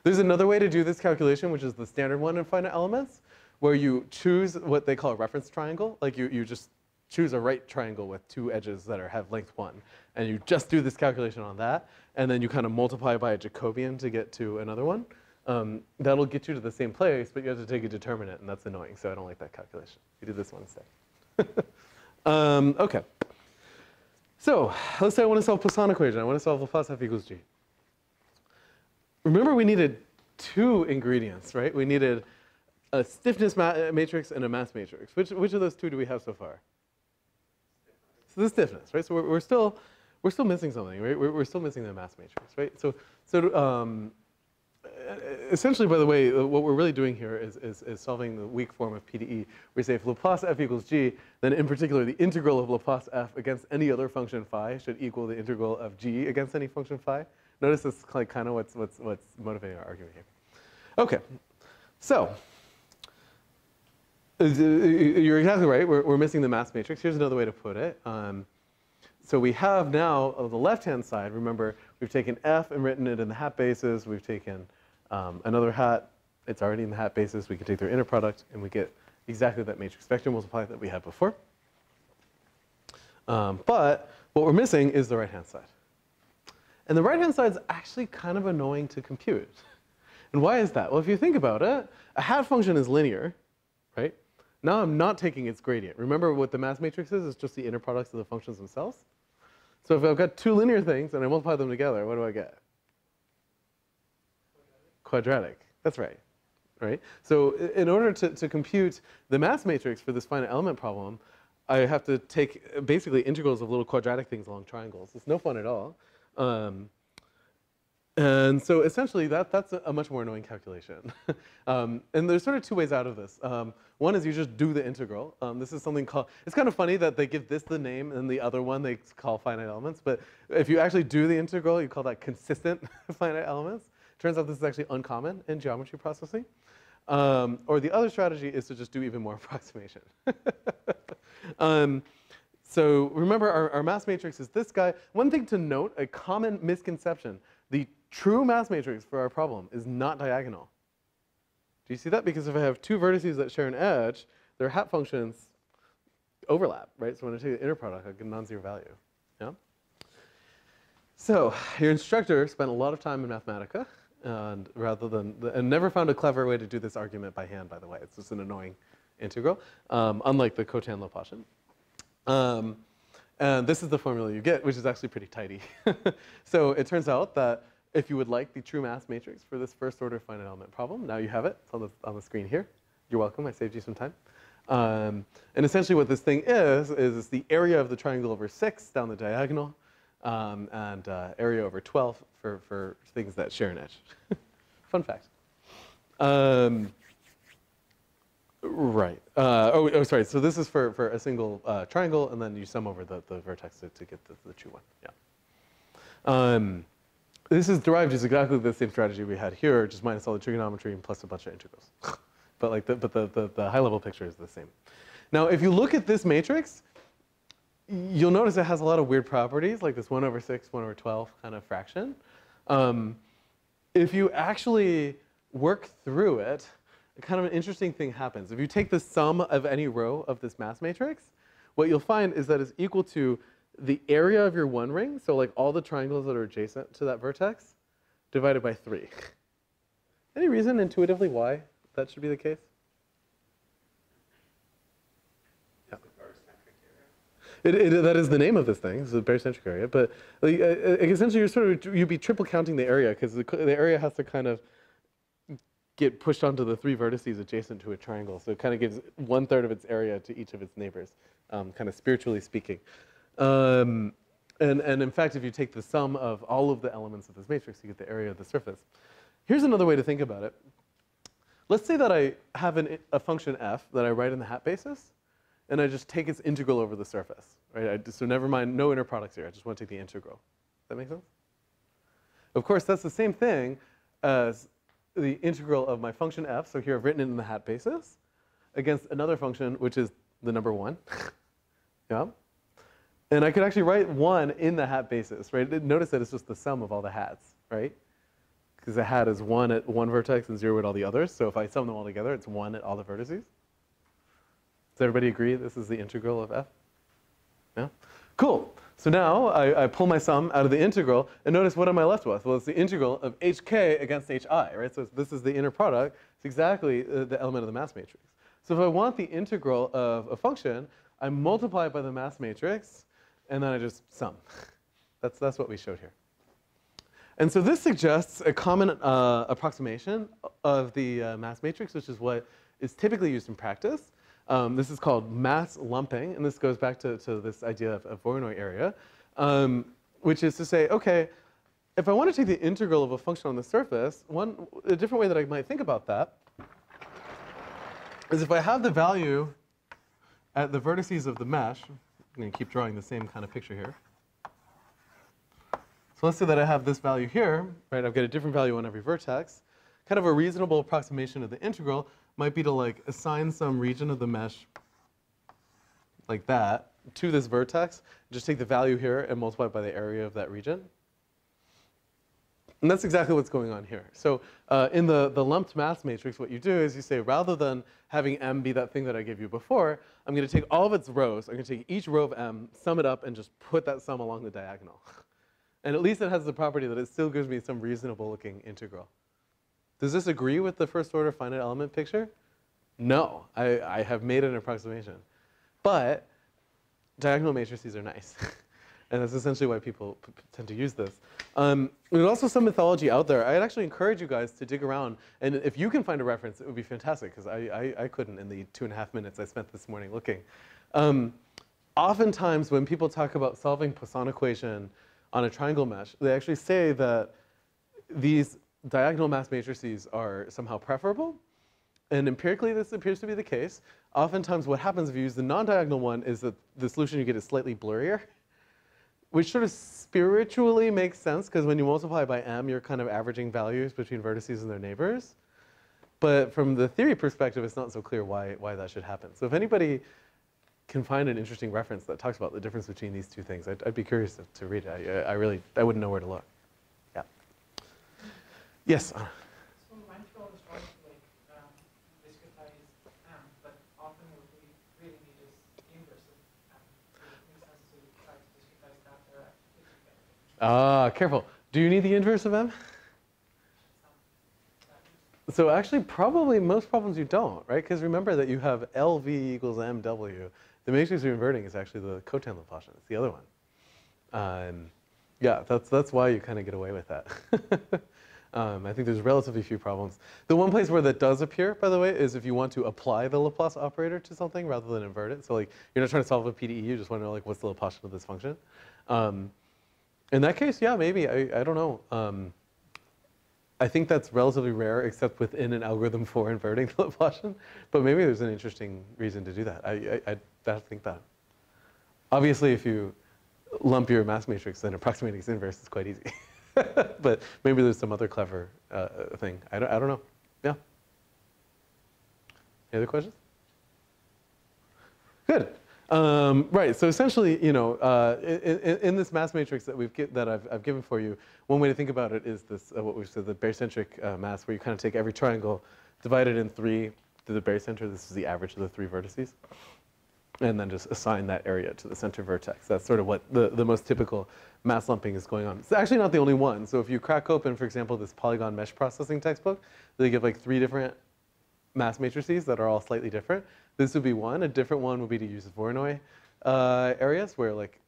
There's another way to do this calculation, which is the standard one in finite elements, where you choose what they call a reference triangle. Like you just choose a right triangle with two edges that have length 1. And you just do this calculation on that, and then you kind of multiply by a Jacobian to get to another one. That'll get you to the same place, but you have to take a determinant, and that's annoying, so I don't like that calculation. You do this one instead. Okay. So let's say I want to solve Poisson equation. I want to solve Laplace f equals g. Remember, we needed 2 ingredients, right? We needed a stiffness matrix and a mass matrix. Which of those 2 do we have so far? So the stiffness, right? So we're still missing something, right? We're still missing the mass matrix, right? So essentially, by the way, what we're really doing here is solving the weak form of PDE. We say if Laplace f equals g, then in particular the integral of Laplace f against any other function phi should equal the integral of g against any function phi. Notice this is like kind of what's motivating our argument here. Okay, so you're exactly right. We're missing the mass matrix. Here's another way to put it. So we have now, on the left-hand side, remember, we've taken f and written it in the hat basis. We've taken another hat. It's already in the hat basis. We can take their inner product, and we get exactly that matrix vector multiply that we had before. But what we're missing is the right-hand side. And the right-hand side is actually kind of annoying to compute. And why is that? Well, if you think about it, a hat function is linear, right? Now I'm not taking its gradient. Remember what the mass matrix is? It's just the inner products of the functions themselves. So if I've got 2 linear things and I multiply them together, what do I get? Quadratic. That's right. Right? So in order to compute the mass matrix for this finite element problem, I have to take basically integrals of little quadratic things along triangles. It's no fun at all. And so essentially that's a much more annoying calculation. And there's sort of 2 ways out of this. One is you just do the integral. This is something called, it's kind of funny that they give this the name and the other one they call finite elements. But if you actually do the integral, you call that consistent finite elements. Turns out this is actually uncommon in geometry processing. Or the other strategy is to just do even more approximation. So remember, our mass matrix is this guy. One thing to note, a common misconception, the true mass matrix for our problem is not diagonal. Do you see that? Because if I have 2 vertices that share an edge, their hat functions overlap, right? So when I take the inner product, I get a non-zero value. Yeah? So your instructor spent a lot of time in Mathematica, and and never found a clever way to do this argument by hand, by the way. It's just an annoying integral, unlike the cotan Laplacian. And this is the formula you get, which is actually pretty tidy. So it turns out that if you would like the true mass matrix for this first order finite element problem, now you have it. It's on the screen here. You're welcome. I saved you some time. And essentially what this thing is the area of the triangle over 6 down the diagonal, and area over 12 for things that share an edge. Fun fact. Right. Oh, sorry. So this is for a single triangle, and then you sum over the vertex to get the true one. Yeah. This is derived as exactly the same strategy we had here, just minus all the trigonometry and plus a bunch of integrals. But like the high level picture is the same. Now, if you look at this matrix, you'll notice it has a lot of weird properties, like this 1 over 6, 1 over 12 kind of fraction. If you actually work through it, kind of an interesting thing happens. If you take the sum of any row of this mass matrix, what you'll find is that it's equal to the area of your one ring, so like all the triangles that are adjacent to that vertex, divided by 3. Any reason intuitively why that should be the case? That is the name of this thing. It's a barycentric area. But like, essentially, you'd be triple counting the area because the area has to kind of get pushed onto the three vertices adjacent to a triangle. So it kind of gives 1/3 of its area to each of its neighbors, kind of spiritually speaking. And in fact, if you take the sum of all of the elements of this matrix, you get the area of the surface. Here's another way to think about it. Let's say that I have a function f that I write in the hat basis, and I just take its integral over the surface. Right? So never mind, no inner products here. I just want to take the integral. Does that make sense? Of course, that's the same thing as the integral of my function f, so here I've written it in the hat basis, against another function, which is the number 1. Yeah? And I could actually write 1 in the hat basis, right? Notice that it's just the sum of all the hats, right? Because the hat is 1 at one vertex and 0 at all the others, so if I sum them all together, it's 1 at all the vertices. Does everybody agree this is the integral of f? Yeah? Cool. So now I pull my sum out of the integral, and notice what am I left with? Well, it's the integral of hk against hi, right? So this is the inner product. It's exactly the element of the mass matrix. So if I want the integral of a function, I multiply it by the mass matrix, and then I just sum. That's what we showed here. And so this suggests a common approximation of the mass matrix, which is what is typically used in practice. This is called mass lumping, and this goes back to this idea of Voronoi area, which is to say, okay, if I want to take the integral of a function on the surface, a different way that I might think about that is if I have the value at the vertices of the mesh, I'm going to keep drawing the same kind of picture here. So let's say that I have this value here, right? I've got a different value on every vertex. Kind of a reasonable approximation of the integral might be to like assign some region of the mesh like that to this vertex, just take the value here and multiply it by the area of that region. And that's exactly what's going on here. So in the lumped mass matrix, what you do is you say, rather than having m be that thing that I gave you before, I'm going to take all of its rows. I'm going to take each row of m, sum it up, and just put that sum along the diagonal. And at least it has the property that it still gives me some reasonable looking integral. Does this agree with the first order finite element picture? No, I have made an approximation. But diagonal matrices are nice. And that's essentially why people tend to use this. There's also some mythology out there. I'd actually encourage you guys to dig around. And if you can find a reference, it would be fantastic, because I couldn't in the 2.5 minutes I spent this morning looking. Oftentimes, when people talk about solving Poisson equation on a triangle mesh, they actually say that these diagonal mass matrices are somehow preferable. And empirically, this appears to be the case. Oftentimes, what happens if you use the non-diagonal one is that the solution you get is slightly blurrier, which sort of spiritually makes sense, because when you multiply by m, you're kind of averaging values between vertices and their neighbors. But from the theory perspective, it's not so clear why that should happen. So if anybody can find an interesting reference that talks about the difference between these two things, I'd be curious to read it. I wouldn't know where to look. Yeah. Yes? So mindful is trying to discretize m, but often what we really need is the inverse of m. So it makes sense to try to discretize that directly. Careful. Do you need the inverse of m? So actually, probably most problems you don't, right? Because remember that you have LV equals MW. The matrix you're inverting is actually the cotan Laplacian. It's the other one. Yeah, that's why you kind of get away with that. I think there's relatively few problems. The one place where that does appear, by the way, is if you want to apply the Laplace operator to something rather than invert it. So like, you're not trying to solve a PDE, you just want to know like what's the Laplacian of this function. In that case, yeah, maybe. I don't know. I think that's relatively rare, except within an algorithm for inverting the Laplacian. But maybe there's an interesting reason to do that. I'd have to think about it. Obviously, if you lump your mass matrix, then approximating its inverse is quite easy. But maybe there's some other clever thing. I don't know. Yeah. Any other questions? Good. Right. So essentially, you know, in this mass matrix that I've given for you, one way to think about it is this: what we've said, the barycentric mass, where you kind of take every triangle, divide it in 3 to the barycenter. This is the average of the 3 vertices, and then just assign that area to the center vertex. That's sort of what the most typical mass lumping is going on. It's actually not the only one. So if you crack open, for example, this polygon mesh processing textbook, they give like 3 different mass matrices that are all slightly different. This would be one. A different one would be to use Voronoi areas where like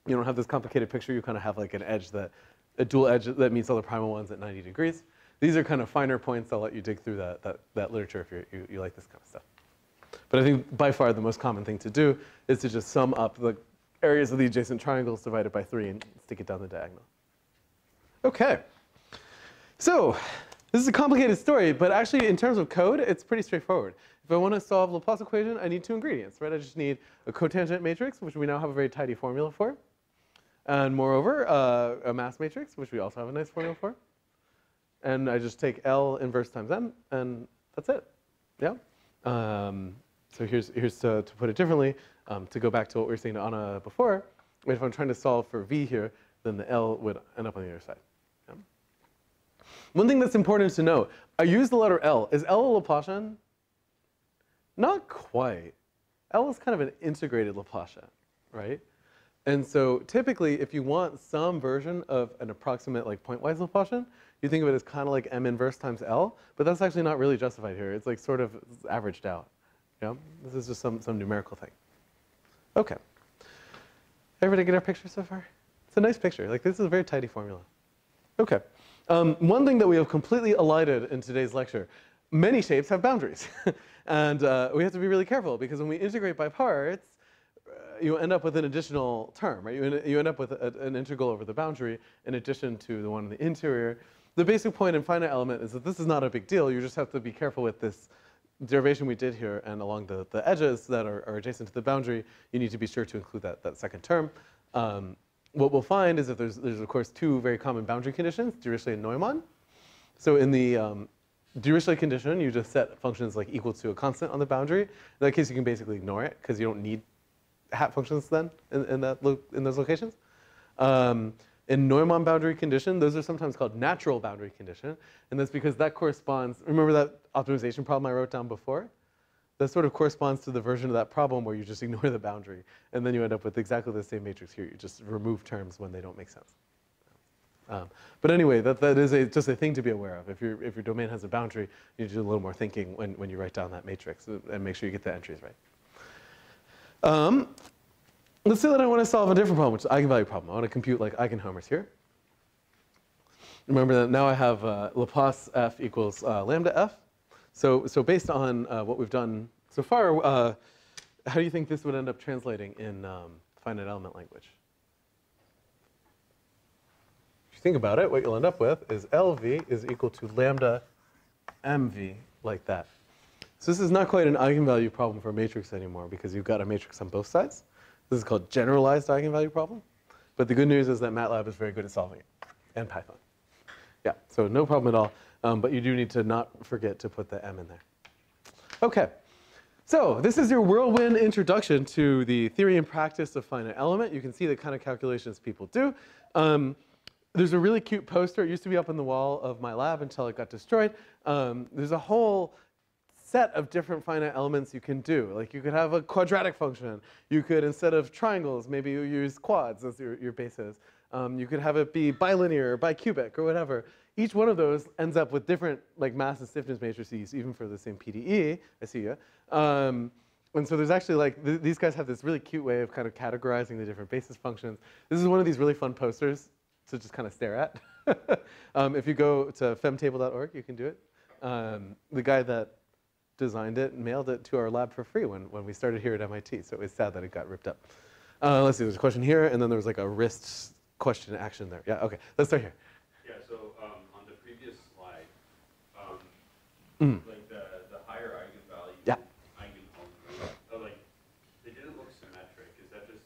you don't have this complicated picture. You kind of have like a dual edge that meets all the primal ones at 90 degrees. These are kind of finer points. I'll let you dig through that literature if you like this kind of stuff. But I think by far the most common thing to do is to just sum up the areas of the adjacent triangles divided by 3 and stick it down the diagonal. Okay. So this is a complicated story, but actually in terms of code, it's pretty straightforward. If I want to solve Laplace equation, I need 2 ingredients, right? I just need a cotangent matrix, which we now have a very tidy formula for. And moreover, a mass matrix, which we also have a nice formula for. And I just take L inverse times M, and that's it. Yeah. So here's to put it differently, to go back to what we were saying to Anna before. If I'm trying to solve for V here, then the L would end up on the other side. Yeah. One thing that's important to know, I use the letter L. Is L a Laplacian? Not quite. L is kind of an integrated Laplacian, right? And so typically, if you want some version of an approximate like pointwise Laplacian, you think of it as kind of like M inverse times L, but that's actually not really justified here. It's like sort of averaged out. Yeah? This is just some numerical thing. Okay. Everybody get our picture so far? It's a nice picture. Like this is a very tidy formula. Okay. One thing that we have completely elided in today's lecture, many shapes have boundaries. And we have to be really careful because when we integrate by parts, you end up with an additional term, right? You end up with an integral over the boundary in addition to the one in the interior. The basic point in finite element is that this is not a big deal. You just have to be careful with this derivation we did here, and along the edges that are adjacent to the boundary, you need to be sure to include that second term. What we'll find is that there's of course 2 very common boundary conditions, Dirichlet and Neumann. So in the Dirichlet condition, you just set functions like equal to a constant on the boundary. In that case, you can basically ignore it because you don't need hat functions then in those locations. In Neumann boundary condition, those are sometimes called natural boundary condition, and that's because that corresponds, remember that optimization problem I wrote down before? That sort of corresponds to the version of that problem where you just ignore the boundary, and then you end up with exactly the same matrix here. You just remove terms when they don't make sense. But anyway, that is just a thing to be aware of. If your domain has a boundary, you need to do a little more thinking when you write down that matrix and make sure you get the entries right. Let's say that I want to solve a different problem, which is an eigenvalue problem. I want to compute like eigenhomers here. Remember that now I have Laplace f equals lambda f. So based on what we've done so far, how do you think this would end up translating in finite element language? If you think about it, what you'll end up with is LV is equal to lambda MV, like that. So this is not quite an eigenvalue problem for a matrix anymore because you've got a matrix on both sides. This is called generalized eigenvalue problem. But the good news is that MATLAB is very good at solving it, and Python. Yeah, so no problem at all. But you do need to not forget to put the M in there. OK, so this is your whirlwind introduction to the theory and practice of finite element. You can see the kind of calculations people do. There's a really cute poster. It used to be up on the wall of my lab until it got destroyed. There's a whole set of different finite elements you can do. Like you could have a quadratic function. You could, instead of triangles, maybe you use quads as your bases. You could have it be bilinear or bicubic or whatever. Each one of those ends up with different like mass and stiffness matrices, even for the same PDE. I see you. And so there's actually like, these guys have this really cute way of kind of categorizing the different basis functions. This is one of these really fun posters to just kind of stare at. If you go to femtable.org, you can do it. The guy that designed it and mailed it to our lab for free when we started here at MIT. So it was sad that it got ripped up. Let's see, there's a question here, and then there was like a wrist question action there. Yeah, OK, let's start here. Yeah, so on the previous slide, like the higher eigenvalue, yeah. Eigenholm, like they didn't look symmetric. Is that just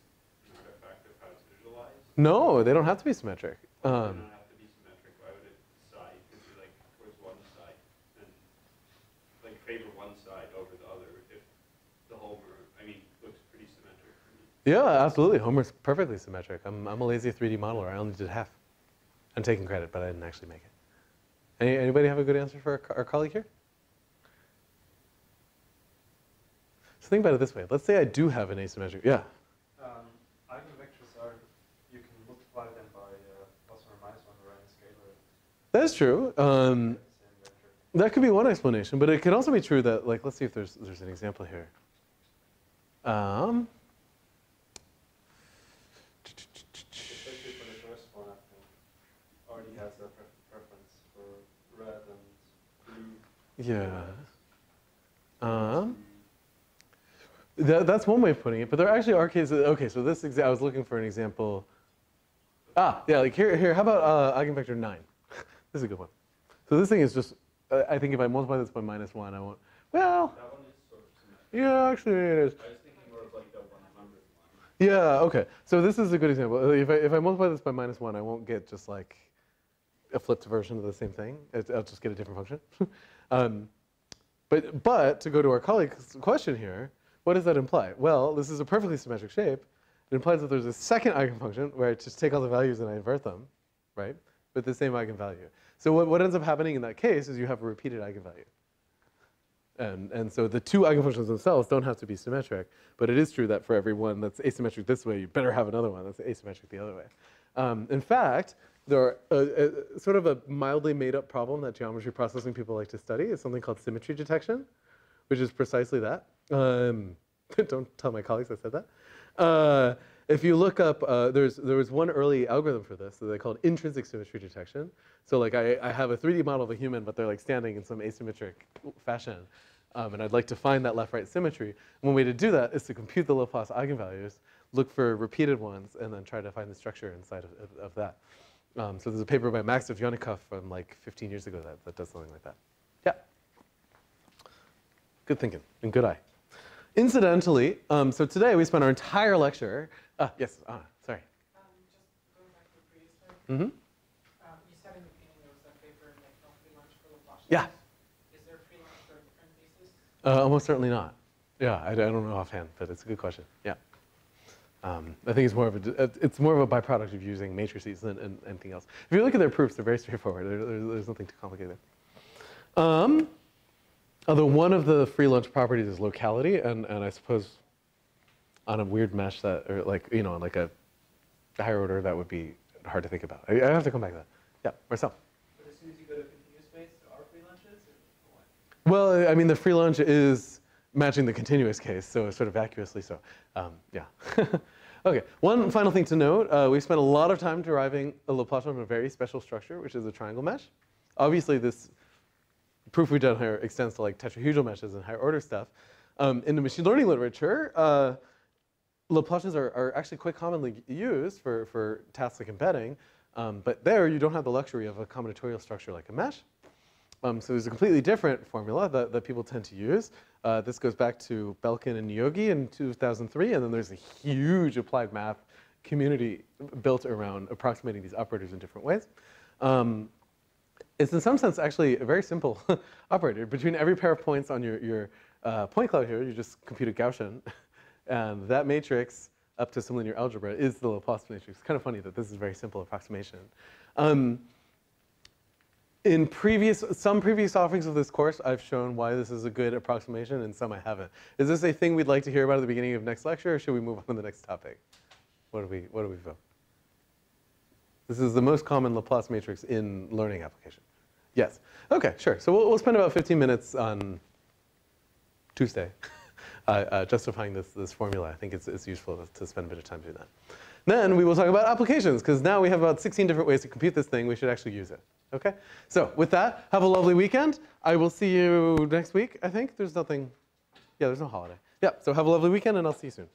an artifact of how it's visualized? No, they don't have to be symmetric. They don't have to be symmetric. Why would it side? Because you like towards one side and like favor one side over the other. If the Homer, I mean, looks pretty symmetric for me. Yeah, absolutely. Homer's perfectly symmetric. I'm a lazy 3D modeler. I only did half. I'm taking credit, but I didn't actually make it. Anybody have a good answer for our colleague here? So think about it this way. Let's say I do have an asymmetric. Yeah. Eigenvectors are, you can multiply them by plus or minus 1 or any scalar. That's true. That could be one explanation, but it could also be true that, like, let's see if there's an example here. Yeah. That's one way of putting it, but there actually are cases. Okay, so this I was looking for an example. Yeah, like here. How about eigenvector 9? This is a good one. So this thing is just. I think if I multiply this by -1, I won't. Well. That one is sort of symmetric. Yeah, actually it is. I was thinking more of like the 100 one. Yeah. Okay. So this is a good example. If I multiply this by -1, I won't get just like a flipped version of the same thing. I'll just get a different function. But to go to our colleague's question here, what does that imply? Well, this is a perfectly symmetric shape. It implies that there's a second eigenfunction where I just take all the values and I invert them, right? With the same eigenvalue. So what ends up happening in that case is you have a repeated eigenvalue. And so the two eigenfunctions themselves don't have to be symmetric, but it is true that for every one that's asymmetric this way, you better have another one that's asymmetric the other way. In fact, there are sort of a mildly made up problem that geometry processing people like to study is something called symmetry detection, which is precisely that. Don't tell my colleagues I said that. If you look up, there was one early algorithm for this that they called intrinsic symmetry detection. So like I have a 3D model of a human, but they're like standing in some asymmetric fashion. And I'd like to find that left-right symmetry. One way to do that is to compute the Laplace eigenvalues, look for repeated ones, and then try to find the structure inside of that. So there's a paper by Max Devyonikov from like 15 years ago that does something like that. Yeah. Good thinking and good eye. Incidentally, so today we spent our entire lecture. Yes, sorry. Just going back to the previous slide. Mm-hmm. You said in the beginning there was that paper, like, no free lunch for Laplacian. Yeah. Is there free lunch for a different basis? Almost certainly not. Yeah, I don't know offhand, but it's a good question. Yeah. I think it's more of a byproduct of using matrices than anything else. If you look at their proofs, they're very straightforward. There's nothing too complicated there. Although one of the free lunch properties is locality, and I suppose on a weird mesh that, or like, you know, like a higher order, that would be hard to think about. I have to come back to that. Yeah, Marcel. But as soon as you go to continuous space, there are free lunches, or what? Well, I mean, the free lunch is matching the continuous case, so sort of vacuously so. Yeah. Okay, one final thing to note. We spent a lot of time deriving a Laplacian from a very special structure, which is a triangle mesh. Obviously, this proof we've done here extends to like tetrahedral meshes and higher order stuff. In the machine learning literature, Laplacians are actually quite commonly used for tasks like embedding, but there you don't have the luxury of a combinatorial structure like a mesh. So there's a completely different formula that people tend to use. This goes back to Belkin and Yogi in 2003, and then there's a huge applied math community built around approximating these operators in different ways. It's in some sense actually a very simple operator. Between every pair of points on your point cloud here, you just compute a Gaussian, and that matrix up to some linear algebra is the Laplace matrix. It's kind of funny that this is a very simple approximation. In some previous offerings of this course, I've shown why this is a good approximation, and some I haven't. Is this a thing we'd like to hear about at the beginning of next lecture, or should we move on to the next topic? What do we vote? This is the most common Laplace matrix in learning application. Yes. Okay, sure. So we'll spend about 15 minutes on Tuesday justifying this formula. I think it's useful to spend a bit of time doing that. Then we will talk about applications, because now we have about 16 different ways to compute this thing. We should actually use it. Okay? So with that, have a lovely weekend. I will see you next week, I think. There's nothing. Yeah, there's no holiday. Yeah, so have a lovely weekend, and I'll see you soon.